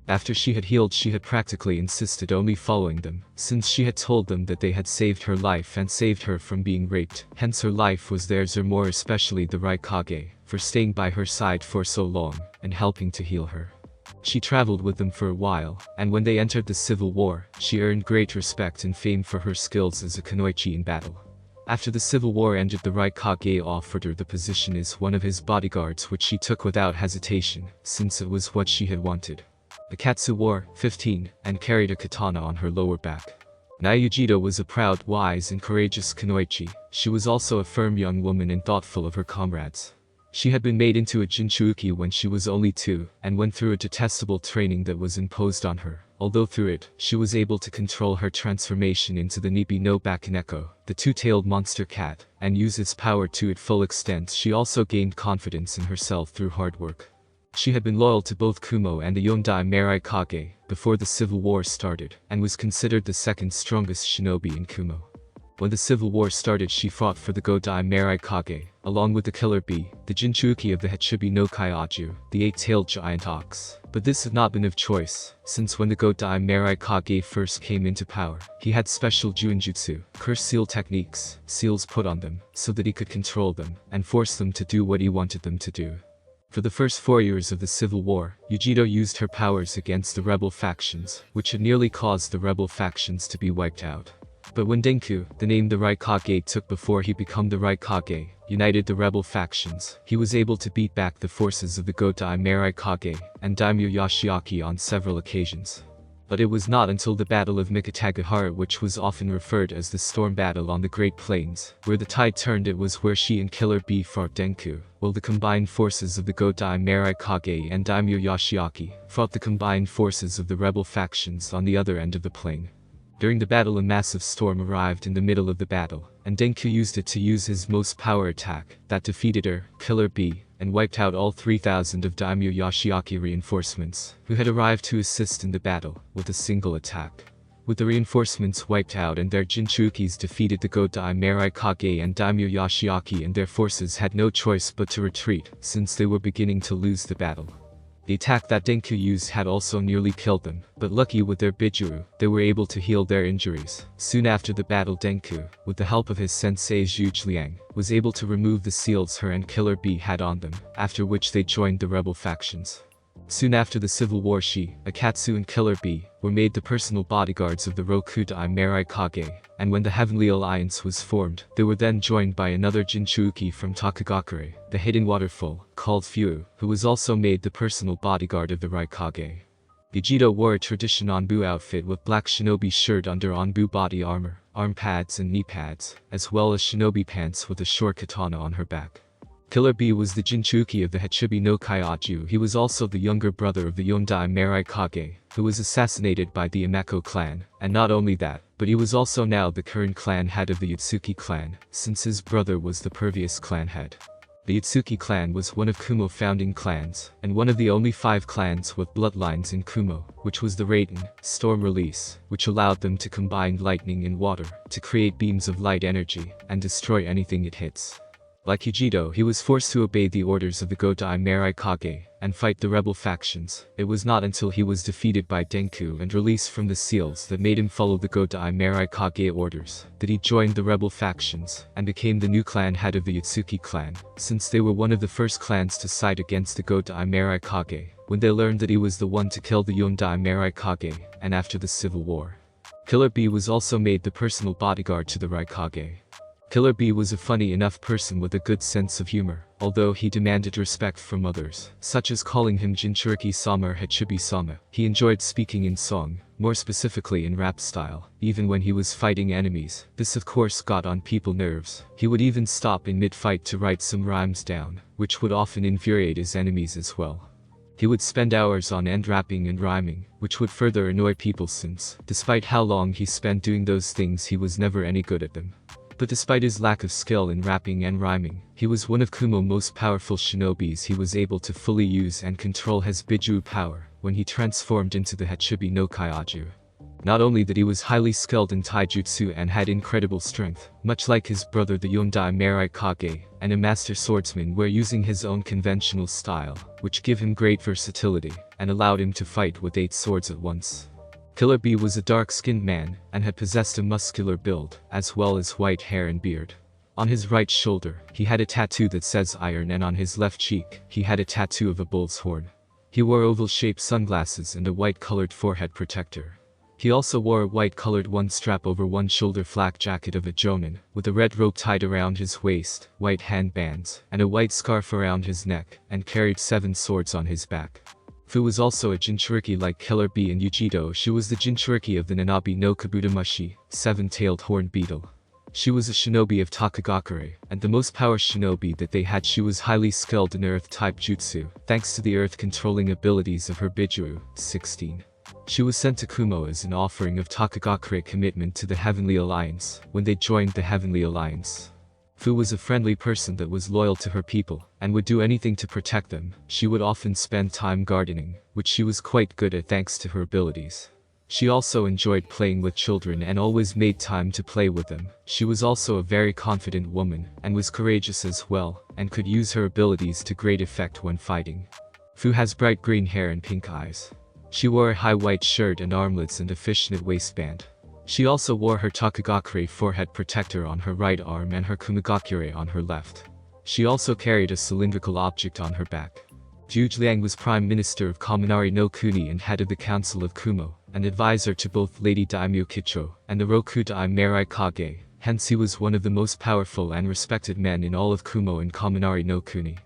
After she had healed, she had practically insisted only following them, since she had told them that they had saved her life and saved her from being raped, hence her life was theirs, or more especially the Raikage, for staying by her side for so long, and helping to heal her. She traveled with them for a while, and when they entered the civil war, she earned great respect and fame for her skills as a kunoichi in battle. After the civil war ended, the Raikage offered her the position as one of his bodyguards, which she took without hesitation, since it was what she had wanted. Akatsu wore 15, and carried a katana on her lower back. Nayujido was a proud, wise and courageous kunoichi. She was also a firm young woman and thoughtful of her comrades. She had been made into a Jinchuki when she was only 2, and went through a detestable training that was imposed on her, although through it, she was able to control her transformation into the Nibi no Bakaneko, the 2-tailed monster cat, and use its power to its full extent. She also gained confidence in herself through hard work. She had been loyal to both Kumo and the Yondai Raikage before the civil war started, and was considered the second strongest shinobi in Kumo. When the civil war started, she fought for the Godai Raikage, along with the Killer Bee, the Jinchuriki of the Hachibi no Kaiaju, the eight-tailed giant ox. But this had not been of choice, since when the Godai Raikage first came into power, he had special Juinjutsu, curse seal techniques, seals put on them, so that he could control them, and force them to do what he wanted them to do. For the first 4 years of the Civil War, Yujiro used her powers against the rebel factions, which had nearly caused the rebel factions to be wiped out. But when Denku, the name the Raikage took before he became the Raikage, united the rebel factions, he was able to beat back the forces of the Godai Raikage and Daimyo Yoshiaki on several occasions. But it was not until the Battle of Mikitagahara, which was often referred as the Storm Battle on the Great Plains, where the tide turned. It was where she and Killer Bee fought Denku, while the combined forces of the Godai Raikage and Daimyo Yoshiaki fought the combined forces of the rebel factions on the other end of the plain. During the battle, a massive storm arrived in the middle of the battle, and Denku used it to use his most power attack, that defeated her, Killer Bee, and wiped out all 3,000 of Daimyo Yoshiaki reinforcements, who had arrived to assist in the battle, with a single attack. With the reinforcements wiped out and their Jinchurikis defeated, the Godai Raikage and Daimyo Yoshiaki and their forces had no choice but to retreat, since they were beginning to lose the battle. The attack that Denku used had also nearly killed them, but lucky with their Bijuru, they were able to heal their injuries. Soon after the battle, Denku, with the help of his sensei Zhuge, was able to remove the seals her and Killer Bee had on them, after which they joined the rebel factions. Soon after the Civil War, she, Akatsuki and Killer Bee were made the personal bodyguards of the Rokudai Raikage, and when the Heavenly Alliance was formed, they were then joined by another Jinchuriki from Takagakure, the Hidden Waterfall, called Fu, who was also made the personal bodyguard of the Raikage. Yujiro wore a traditional Anbu outfit with black shinobi shirt under Anbu body armor, arm pads and knee pads, as well as shinobi pants with a short katana on her back. Killer Bee was the Jinchuriki of the Hachibi no Kaiaju. He was also the younger brother of the Yondai Raikage, who was assassinated by the Imako clan, and not only that, but he was also now the current clan head of the Yutsuki clan, since his brother was the previous clan head. The Yutsuki clan was one of Kumo's founding clans, and one of the only 5 clans with bloodlines in Kumo, which was the Raiden, Storm Release, which allowed them to combine lightning and water to create beams of light energy and destroy anything it hits. Like Yujiro, he was forced to obey the orders of the Godai Raikage and fight the rebel factions. It was not until he was defeated by Denku and released from the seals that made him follow the Godai Raikage orders that he joined the rebel factions and became the new clan head of the Yutsuki clan, since they were one of the first clans to side against the Godai Raikage when they learned that he was the one to kill the Yondai Raikage, and after the Civil War. Killer Bee was also made the personal bodyguard to the Raikage. Killer Bee was a funny enough person with a good sense of humor, although he demanded respect from others, such as calling him Jinchuriki-sama or Hachibi-sama. He enjoyed speaking in song, more specifically in rap style, even when he was fighting enemies. This of course got on people's nerves. He would even stop in mid-fight to write some rhymes down, which would often infuriate his enemies as well. He would spend hours on end rapping and rhyming, which would further annoy people since, despite how long he spent doing those things, he was never any good at them. But despite his lack of skill in rapping and rhyming, he was one of Kumo's most powerful shinobis. He was able to fully use and control his Bijuu power when he transformed into the Hachibi no Kaiaju. Not only that, he was highly skilled in taijutsu and had incredible strength, much like his brother the Yondai Raikage, and a master swordsman where using his own conventional style, which gave him great versatility, and allowed him to fight with 8 swords at once. Killer Bee was a dark-skinned man, and had possessed a muscular build, as well as white hair and beard. On his right shoulder, he had a tattoo that says iron, and on his left cheek, he had a tattoo of a bull's horn. He wore oval-shaped sunglasses and a white-colored forehead protector. He also wore a white-colored one-strap over one shoulder flak jacket of a jonin, with a red rope tied around his waist, white handbands, and a white scarf around his neck, and carried 7 swords on his back. Fu was also a Jinchuriki like Killer Bee and Yujiro. She was the Jinchuriki of the Nanabi no Kabutamashi, 7-tailed horned beetle. She was a shinobi of Takagakure, and the most powerful shinobi that they had. She was highly skilled in earth-type jutsu, thanks to the earth-controlling abilities of her Bijuu, 16. She was sent to Kumo as an offering of Takagakure commitment to the Heavenly Alliance, when they joined the Heavenly Alliance. Fu was a friendly person that was loyal to her people, and would do anything to protect them. She would often spend time gardening, which she was quite good at thanks to her abilities. She also enjoyed playing with children and always made time to play with them. She was also a very confident woman, and was courageous as well, and could use her abilities to great effect when fighting. Fu has bright green hair and pink eyes. She wore a high white shirt and armlets and a fishnet waistband. She also wore her Takagakure forehead protector on her right arm and her Kumigakure on her left. She also carried a cylindrical object on her back. Zhuge was Prime Minister of Kaminari no Kuni and head of the Council of Kumo, an advisor to both Lady Daimyo Kicho and the Roku Daime Raikage, hence he was one of the most powerful and respected men in all of Kumo and Kaminari no Kuni.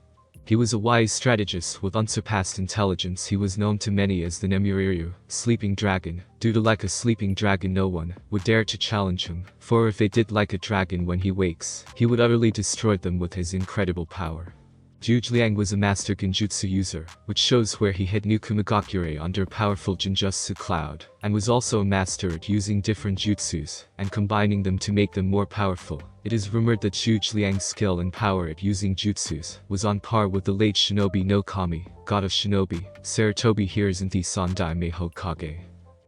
He was a wise strategist with unsurpassed intelligence. He was known to many as the Nemuriru, sleeping dragon, due to like a sleeping dragon no one would dare to challenge him, for if they did like a dragon when he wakes, he would utterly destroy them with his incredible power. Zhuge was a master genjutsu user, which shows where he hid new Kumigakure under a powerful genjutsu cloud, and was also a master at using different jutsus, and combining them to make them more powerful. It is rumored that Zhuge skill and power at using jutsus was on par with the late Shinobi no Kami, god of shinobi, Sarutobi Hiruzenthi Sandaime Hokage.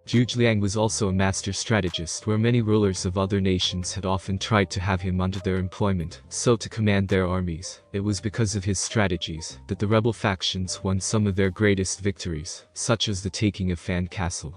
Zhuge was also a master strategist where many rulers of other nations had often tried to have him under their employment, so to command their armies. It was because of his strategies that the rebel factions won some of their greatest victories, such as the taking of Fan Castle,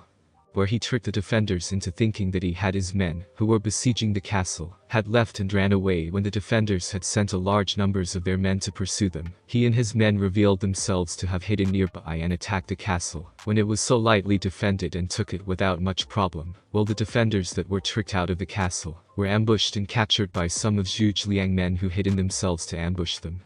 where he tricked the defenders into thinking that he had his men, who were besieging the castle, had left and ran away when the defenders had sent a large numbers of their men to pursue them. He and his men revealed themselves to have hidden nearby and attacked the castle, when it was so lightly defended, and took it without much problem, while the defenders that were tricked out of the castle were ambushed and captured by some of Zhuge men who hidden themselves to ambush them.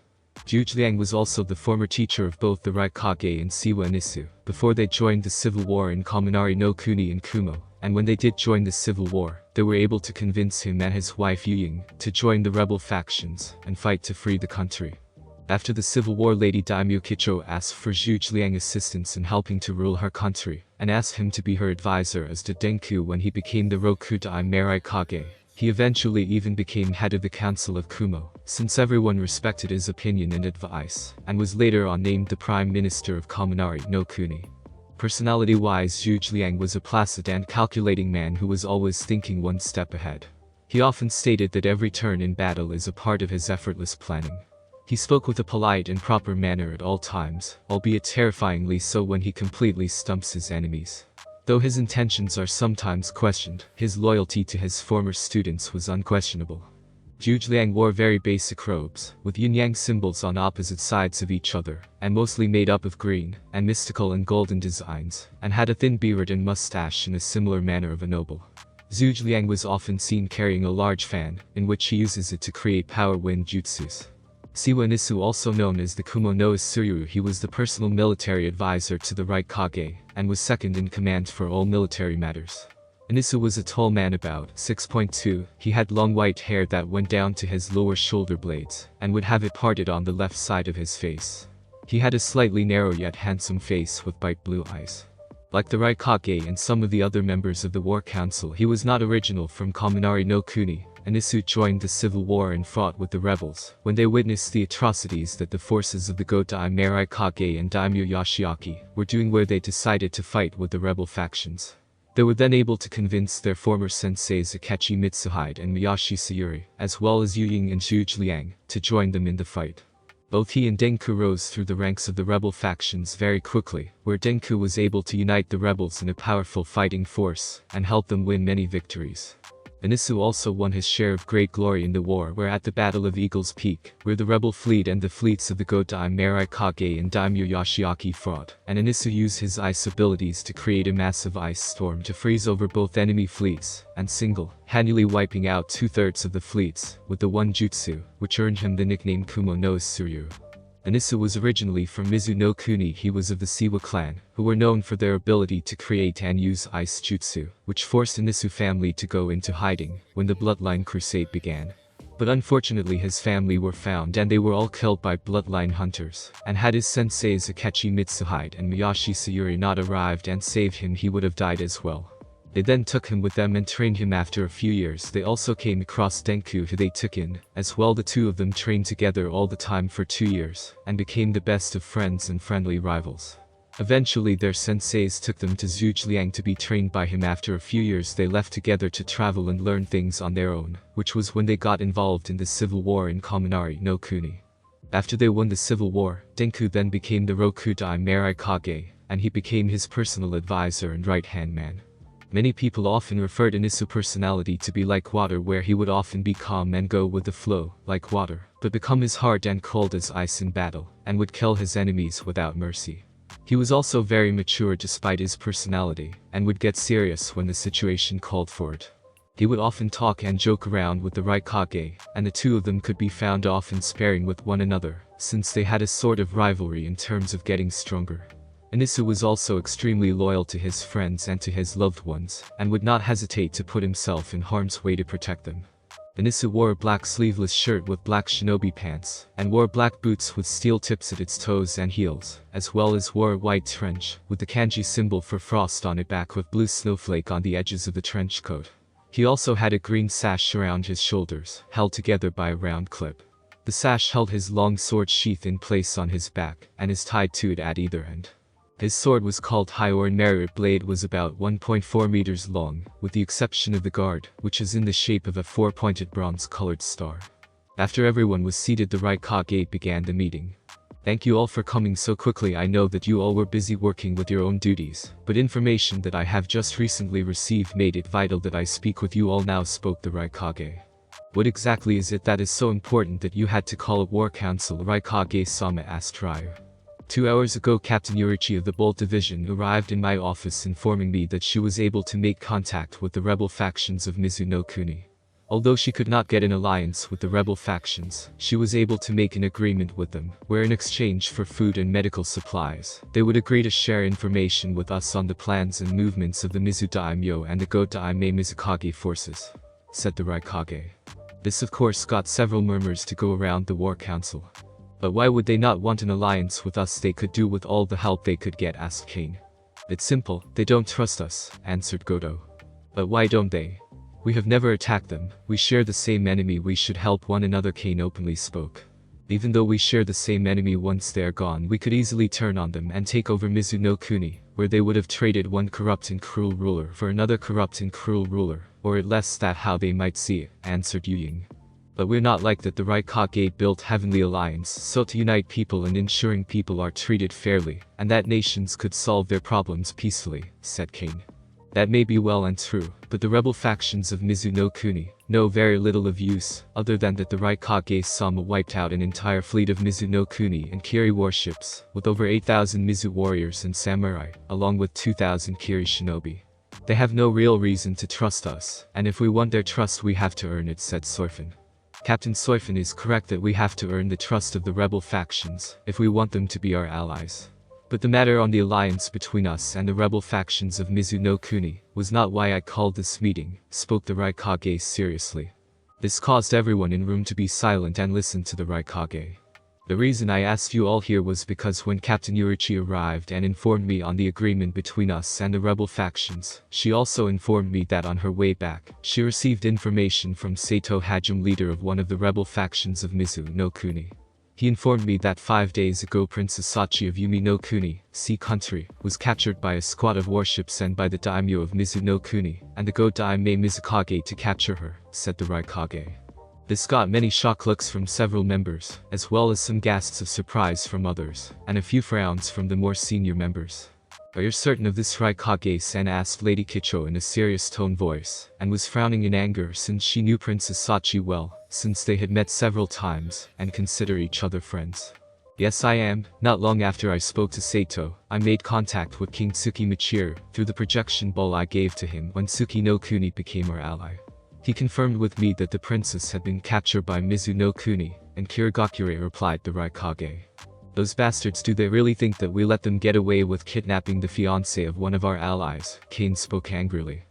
Zhuge was also the former teacher of both the Raikage and Siwa Nisu, before they joined the civil war in Kaminari no Kuni and Kumo, and when they did join the civil war, they were able to convince him and his wife Yuying to join the rebel factions and fight to free the country. After the civil war, Lady Daimyo Kicho asked for Zhuge assistance in helping to rule her country, and asked him to be her advisor as did Denku when he became the Roku Daime Raikage. He eventually even became head of the Council of Kumo, since everyone respected his opinion and advice, and was later on named the Prime Minister of Kaminari no Kuni. Personality-wise, Zhuge was a placid and calculating man who was always thinking one step ahead. He often stated that every turn in battle is a part of his effortless planning. He spoke with a polite and proper manner at all times, albeit terrifyingly so when he completely stumps his enemies. Though his intentions are sometimes questioned, his loyalty to his former students was unquestionable. Zhuge wore very basic robes, with yin-yang symbols on opposite sides of each other, and mostly made up of green, and mystical and golden designs, and had a thin beard and mustache in a similar manner of a noble. Zhuge was often seen carrying a large fan, in which he uses it to create power wind jutsus. Siwa Nisu, also known as the Kumo no Isuryu, he was the personal military advisor to the Raikage, and was second in command for all military matters. Inisu was a tall man about 6'2", he had long white hair that went down to his lower shoulder blades, and would have it parted on the left side of his face. He had a slightly narrow yet handsome face with bright blue eyes. Like the Raikage and some of the other members of the War Council, he was not original from Kaminari no Kuni. Inisu joined the civil war and fought with the rebels, when they witnessed the atrocities that the forces of the Go-Daime Raikage and Daimyo Yoshiaki were doing, where they decided to fight with the rebel factions. They were then able to convince their former senseis Akechi Mitsuhide and Miyashi Sayuri, as well as Yuying and Zhuge, to join them in the fight. Both he and Denku rose through the ranks of the rebel factions very quickly, where Denku was able to unite the rebels in a powerful fighting force, and help them win many victories. Inisu also won his share of great glory in the war, where at the Battle of Eagle's Peak, where the rebel fleet and the fleets of the Go-Daime Raikage and Daimyo Yoshiaki fought, and Inisu used his ice abilities to create a massive ice storm to freeze over both enemy fleets, and single-handedly wiping out 2/3 of the fleets, with the one jutsu, which earned him the nickname Kumo no Isuryu. Inisu was originally from Mizu no Kuni. He was of the Siwa clan, who were known for their ability to create and use ice jutsu, which forced Inisu family to go into hiding when the Bloodline Crusade began. But unfortunately his family were found and they were all killed by Bloodline hunters, and had his senseis Akechi Mitsuhide and Miyashi Sayuri not arrived and saved him, he would have died as well. They then took him with them and trained him. After a few years they also came across Denku, who they took in as well. The two of them trained together all the time for 2 years and became the best of friends and friendly rivals. Eventually their senseis took them to Zhujiang to be trained by him. After a few years they left together to travel and learn things on their own, which was when they got involved in the civil war in Kaminari no Kuni. After they won the civil war, Denku then became the Rokudai Raikage, and he became his personal advisor and right-hand man. Many people often referred Inisu personality to be like water, where he would often be calm and go with the flow, like water, but become as hard and cold as ice in battle, and would kill his enemies without mercy. He was also very mature despite his personality, and would get serious when the situation called for it. He would often talk and joke around with the Raikage, and the two of them could be found often sparring with one another, since they had a sort of rivalry in terms of getting stronger. Inisu was also extremely loyal to his friends and to his loved ones, and would not hesitate to put himself in harm's way to protect them. Inisu wore a black sleeveless shirt with black shinobi pants, and wore black boots with steel tips at its toes and heels, as well as wore a white trench, with the kanji symbol for frost on it back with blue snowflake on the edges of the trench coat. He also had a green sash around his shoulders, held together by a round clip. The sash held his long sword sheath in place on his back, and is tied to it at either end. His sword was called Hyorin. Merit blade was about 1.4 meters long, with the exception of the guard, which is in the shape of a 4-pointed bronze-colored star. After everyone was seated, the Raikage began the meeting. Thank you all for coming so quickly. I know that you all were busy working with your own duties, but information that I have just recently received made it vital that I speak with you all now, spoke the Raikage. What exactly is it that is so important that you had to call a war council? Raikage-sama asked Ryu. 2 hours ago, Captain Yurichi of the Bolt Division arrived in my office informing me that she was able to make contact with the rebel factions of Mizuno Kuni. Although she could not get an alliance with the rebel factions, she was able to make an agreement with them, where in exchange for food and medical supplies, they would agree to share information with us on the plans and movements of the Mizu Daimyo and the Go Daime Mizukage forces, said the Raikage. This of course got several murmurs to go around the war council. But why would they not want an alliance with us? They could do with all the help they could get, asked Kane. It's simple, they don't trust us, answered Goto. But why don't they? We have never attacked them, we share the same enemy, we should help one another, Kane openly spoke. Even though we share the same enemy, once they are gone we could easily turn on them and take over Mizuno Kuni, where they would have traded one corrupt and cruel ruler for another corrupt and cruel ruler, or at least that how they might see it, answered Yu Ying. But we're not like that. The Raikage built Heavenly Alliance so to unite people and ensuring people are treated fairly, and that nations could solve their problems peacefully, said Kane. That may be well and true, but the rebel factions of Mizuno Kuni know very little of use, other than that the Raikage-sama wiped out an entire fleet of Mizuno Kuni and Kiri warships, with over 8,000 Mizu warriors and samurai, along with 2,000 Kiri shinobi. They have no real reason to trust us, and if we want their trust we have to earn it, said Soifin. Captain Soifin is correct that we have to earn the trust of the rebel factions, if we want them to be our allies. But the matter on the alliance between us and the rebel factions of Mizuno Kuni was not why I called this meeting, spoke the Raikage seriously. This caused everyone in room to be silent and listen to the Raikage. The reason I asked you all here was because when Captain Yurichi arrived and informed me on the agreement between us and the rebel factions, she also informed me that on her way back, she received information from Sato Hajime, leader of one of the rebel factions of Mizu no Kuni. He informed me that 5 days ago Princess Sachi of Yumi no Kuni, Sea Country, was captured by a squad of warships sent by the daimyo of Mizu no Kuni, and the Go Daime Mizukage to capture her, said the Raikage. This got many shocked looks from several members, as well as some gasps of surprise from others, and a few frowns from the more senior members. Are you certain of this, Raikage-san asked Lady Kicho in a serious tone voice, and was frowning in anger since she knew Princess Sachi well, since they had met several times, and consider each other friends. Yes, I am. Not long after I spoke to Sato, I made contact with King Tsuki Michiru through the projection ball I gave to him when Tsuki no Kuni became our ally. He confirmed with me that the princess had been captured by Mizu no Kuni, and Kirigakure, replied the Raikage. Those bastards, do they really think that we let them get away with kidnapping the fiancé of one of our allies? Kane spoke angrily.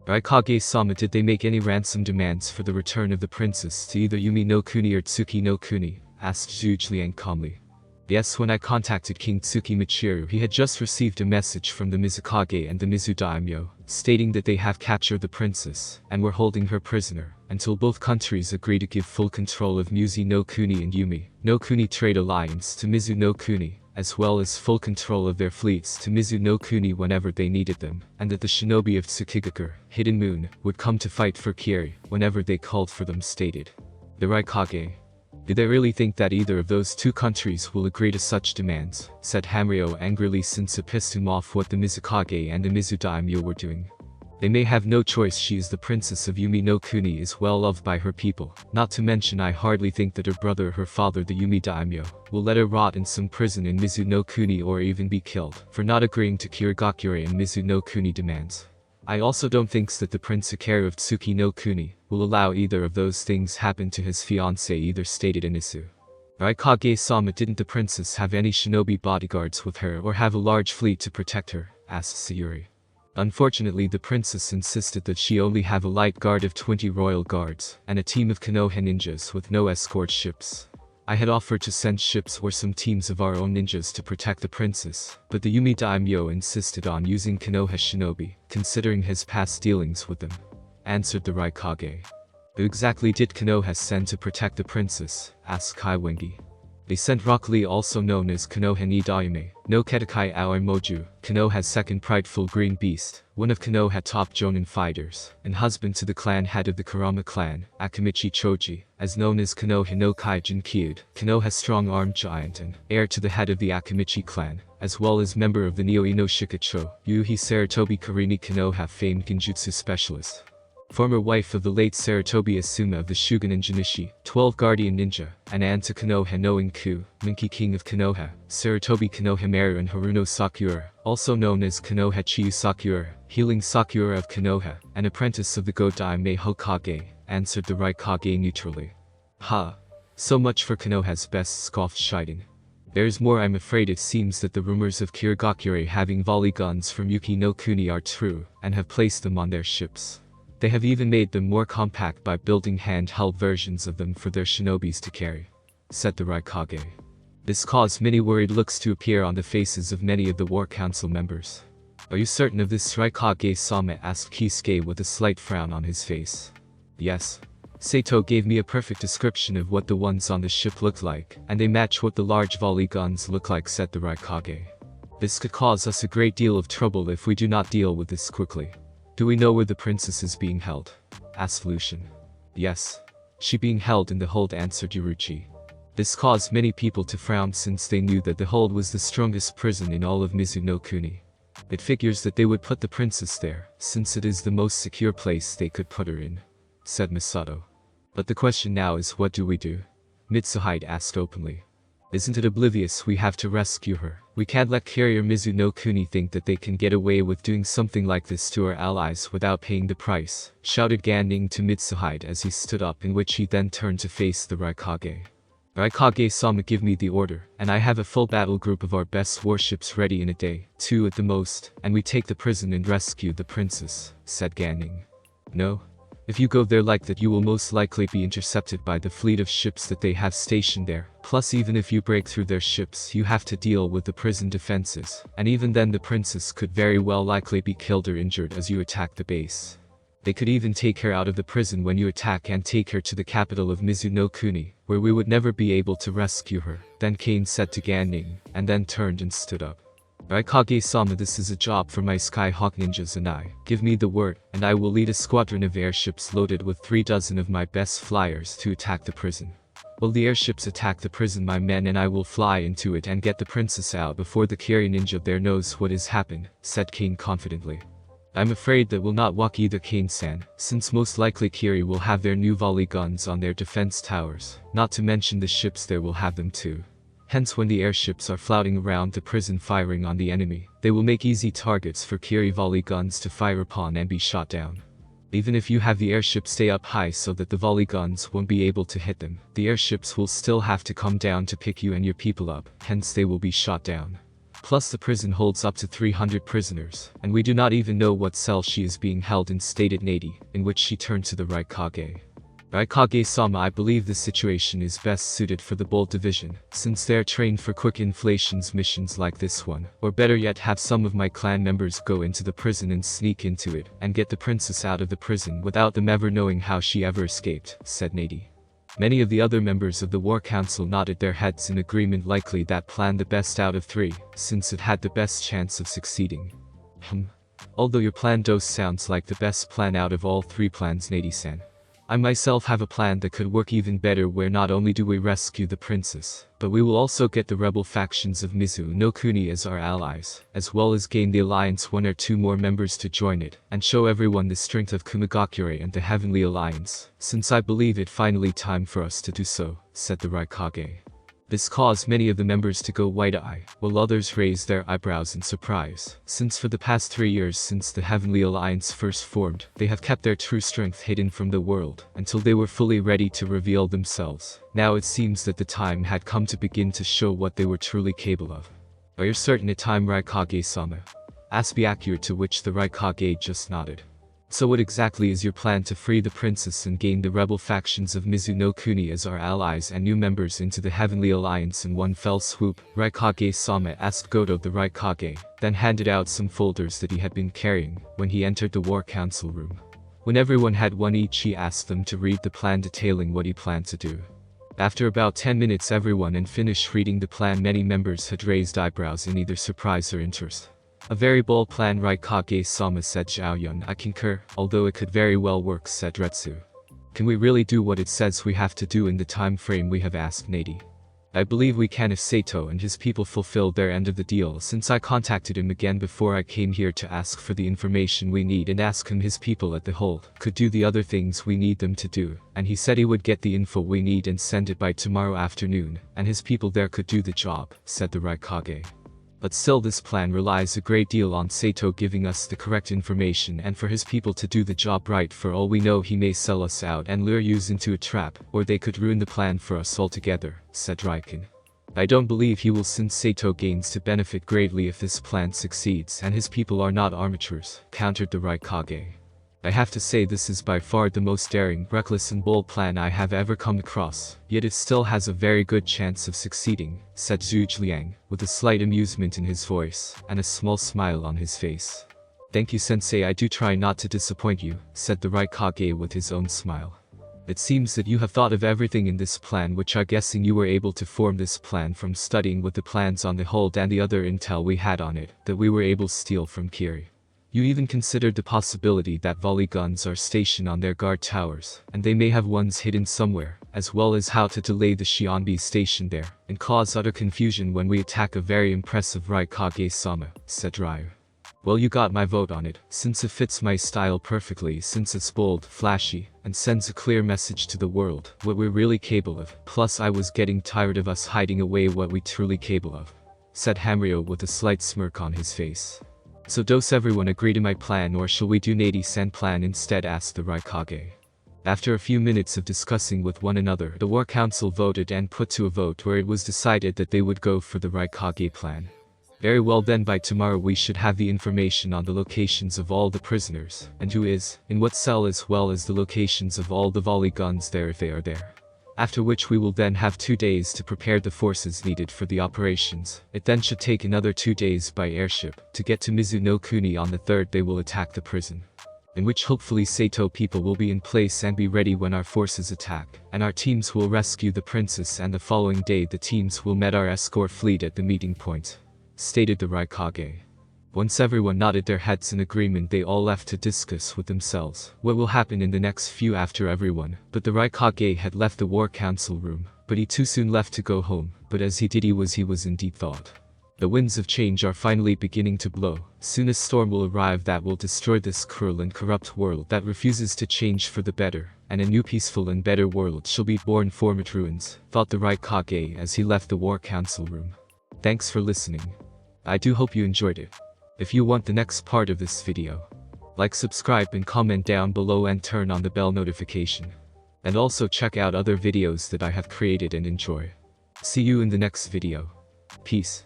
Raikage-sama, did they make any ransom demands for the return of the princess to either Yumi no Kuni or Tsuki no Kuni? Asked Zhuge Liang calmly. Yes, when I contacted King Tsuki Michiru, he had just received a message from the Mizukage and the Mizu Daimyo, stating that they have captured the princess and were holding her prisoner until both countries agree to give full control of Mizu no Kuni and Yumi no Kuni trade alliance to Mizu no Kuni, as well as full control of their fleets to Mizu no Kuni whenever they needed them, and that the shinobi of Tsukigakure, Hidden Moon, would come to fight for Kiri whenever they called for them, stated the Raikage. Do they really think that either of those two countries will agree to such demands? Said Hamryo angrily, since it pissed him off what the Mizukage and the Mizu daimyo were doing. They may have no choice. She is the princess of Yumi no Kuni, is well loved by her people. Not to mention, I hardly think that her brother, her father, the Yumi daimyo, will let her rot in some prison in Mizu no Kuni or even be killed for not agreeing to Kirigakure and Mizu no Kuni demands. I also don't think that the Prince Ikaru of Tsuki no Kuni will allow either of those things happen to his fiancée either, stated Inisu. Raikage-sama, didn't the princess have any shinobi bodyguards with her or have a large fleet to protect her? Asked Sayuri. Unfortunately, the princess insisted that she only have a light guard of 20 royal guards and a team of Konoha ninjas with no escort ships. I had offered to send ships or some teams of our own ninjas to protect the princess, but the Yumi daimyo insisted on using Konoha shinobi, considering his past dealings with them. Answered the Raikage. Who exactly did Konoha send to protect the princess? Asked Kaiwengi. They sent Rock Lee, also known as Konoha ni Daime, no Kedakai Aoi Moju, Konoha's second prideful green beast, one of Konoha top jonin fighters, and husband to the clan head of the Kurama clan, Akamichi Choji, as known as Konoha no Kaijin Kyud, Konoha's strong-armed giant and heir to the head of the Akamichi clan, as well as member of the Neo Ino Shikacho, Yuhi Saratobi Karini, Konoha famed genjutsu specialist. Former wife of the late Saratobi Asuma of the Shugonin Jinishi, 12 Guardian Ninja, and aunt to Konoha no Inku, Minky King of Konoha, Saratobi Konoha Meru, and Haruno Sakura, also known as Konoha Chiyu Sakura, Healing Sakura of Konoha, an apprentice of the Go-Daime Hokage, answered the Raikage neutrally. Ha! So much for Konoha's best, scoffed Shiden. There's more. I'm afraid it seems that the rumors of Kirigakure having volley guns from Yuki no Kuni are true, and have placed them on their ships. They have even made them more compact by building handheld versions of them for their shinobis to carry, said the Raikage. This caused many worried looks to appear on the faces of many of the War Council members. Are you certain of this, Raikage-sama? Asked Kisuke with a slight frown on his face. Yes. Sato gave me a perfect description of what the ones on the ship looked like, and they match what the large volley guns look like, said the Raikage. This could cause us a great deal of trouble if we do not deal with this quickly. Do we know where the princess is being held? Asked Lucian. Yes. She being held in the hold, answered Yuruchi. This caused many people to frown, since they knew that the hold was the strongest prison in all of Mizu no Kuni. It figures that they would put the princess there, since it is the most secure place they could put her in, said Misato. But the question now is, what do we do? Mitsuhide asked openly. Isn't it oblivious we have to rescue her? We can't let Carrier Mizu no Kuni think that they can get away with doing something like this to our allies without paying the price, shouted Ganning to Mitsuhide as he stood up, in which he then turned to face the Raikage. Raikage-sama, give me the order, and I have a full battle group of our best warships ready in a day, 2 at the most, and we take the prison and rescue the princess, said Ganning. No? If you go there like that, you will most likely be intercepted by the fleet of ships that they have stationed there. Plus, even if you break through their ships, you have to deal with the prison defenses, and even then the princess could very well likely be killed or injured as you attack the base. They could even take her out of the prison when you attack and take her to the capital of Mizu no Kuni, where we would never be able to rescue her, then Kane said to Ganning, and then turned and stood up. Raikage-sama, this is a job for my Skyhawk ninjas and I. Give me the word, and I will lead a squadron of airships loaded with 3 dozen of my best flyers to attack the prison. While the airships attack the prison, my men and I will fly into it and get the princess out before the Kiri ninja there knows what has happened, said Kane confidently. I'm afraid that will not work either, Kane-san, since most likely Kiri will have their new volley guns on their defense towers, not to mention the ships there will have them too. Hence, when the airships are flouting around the prison firing on the enemy, they will make easy targets for Kiri volley guns to fire upon and be shot down. Even if you have the airships stay up high so that the volley guns won't be able to hit them, the airships will still have to come down to pick you and your people up, hence they will be shot down. Plus, the prison holds up to 300 prisoners, and we do not even know what cell she is being held in, stated Nady, in which she turned to the Raikage. Raikage-sama, I believe this situation is best suited for the Bold Division, since they are trained for quick inflations missions like this one, or better yet have some of my clan members go into the prison and sneak into it, and get the princess out of the prison without them ever knowing how she ever escaped, said Nady. Many of the other members of the War Council nodded their heads in agreement, likely that plan the best out of three, since it had the best chance of succeeding. Although your plan does sounds like the best plan out of all three plans, Nady-san. I myself have a plan that could work even better, where not only do we rescue the princess, but we will also get the rebel factions of Mizu no Kuni as our allies, as well as gain the alliance one or two more members to join it, and show everyone the strength of Kumagakure and the Heavenly Alliance, since I believe it finally time for us to do so, said the Raikage. This caused many of the members to go wide-eyed, while others raised their eyebrows in surprise, since for the past 3 years since the Heavenly Alliance first formed, they have kept their true strength hidden from the world, until they were fully ready to reveal themselves. Now it seems that the time had come to begin to show what they were truly capable of. Are you certain a time, Raikage-sama? Asked Byakuya, to which the Raikage just nodded. So what exactly is your plan to free the princess and gain the rebel factions of Mizu no Kuni as our allies and new members into the Heavenly Alliance in one fell swoop? Raikage-sama asked Goto the Raikage, then handed out some folders that he had been carrying when he entered the War Council room. When everyone had one each, he asked them to read the plan detailing what he planned to do. After about 10 minutes everyone had finished reading the plan. Many members had raised eyebrows in either surprise or interest. A very bold plan, Raikage-sama, said Zhaoyun. I concur, although it could very well work, said Retsu. Can we really do what it says we have to do in the time frame we have, asked Nady. I believe we can if Sato and his people fulfill their end of the deal, since I contacted him again before I came here to ask for the information we need and ask him his people at the hold could do the other things we need them to do, and he said he would get the info we need and send it by tomorrow afternoon, and his people there could do the job, said the Raikage. But still, this plan relies a great deal on Sato giving us the correct information and for his people to do the job right. For all we know, he may sell us out and lure us into a trap, or they could ruin the plan for us altogether, said Raikin. I don't believe he will, since Sato gains to benefit greatly if this plan succeeds and his people are not amateurs, countered the Raikage. I have to say this is by far the most daring, reckless and bold plan I have ever come across, yet it still has a very good chance of succeeding, said Zhuge Liang, with a slight amusement in his voice, and a small smile on his face. Thank you, sensei, I do try not to disappoint you, said the Raikage with his own smile. It seems that you have thought of everything in this plan, which I'm guessing you were able to form this plan from studying with the plans on the hold and the other intel we had on it, that we were able to steal from Kiri. You even considered the possibility that volley guns are stationed on their guard towers, and they may have ones hidden somewhere, as well as how to delay the Shionbi stationed there, and cause utter confusion when we attack. A very impressive, Raikage-sama, said Ryu. Well, you got my vote on it, since it fits my style perfectly, since it's bold, flashy, and sends a clear message to the world, what we're really capable of. Plus I was getting tired of us hiding away what we truly capable of, said Hamrio with a slight smirk on his face. So does everyone agree to my plan, or shall we do Nady-san plan instead, asked the Raikage. After a few minutes of discussing with one another, the War Council voted and put to a vote where it was decided that they would go for the Raikage plan. Very well, then by tomorrow we should have the information on the locations of all the prisoners, and who is, in what cell, as well as the locations of all the volley guns there if they are there. After which we will then have 2 days to prepare the forces needed for the operations. It then should take another 2 days by airship to get to Mizu no Kuni. On the 3rd they will attack the prison, in which hopefully Sato people will be in place and be ready when our forces attack, and our teams will rescue the princess, and the following day the teams will meet our escort fleet at the meeting point, stated the Raikage. Once everyone nodded their heads in agreement, they all left to discuss with themselves what will happen in the next few after everyone. But the Raikage had left the War Council room, but he too soon left to go home. But as he did, he was in deep thought. The winds of change are finally beginning to blow. Soon a storm will arrive that will destroy this cruel and corrupt world that refuses to change for the better, and a new peaceful and better world shall be born from its ruins, thought the Raikage as he left the War Council room. Thanks for listening. I do hope you enjoyed it. If you want the next part of this video, like, subscribe and comment down below and turn on the bell notification. And also check out other videos that I have created and enjoy. See you in the next video. Peace.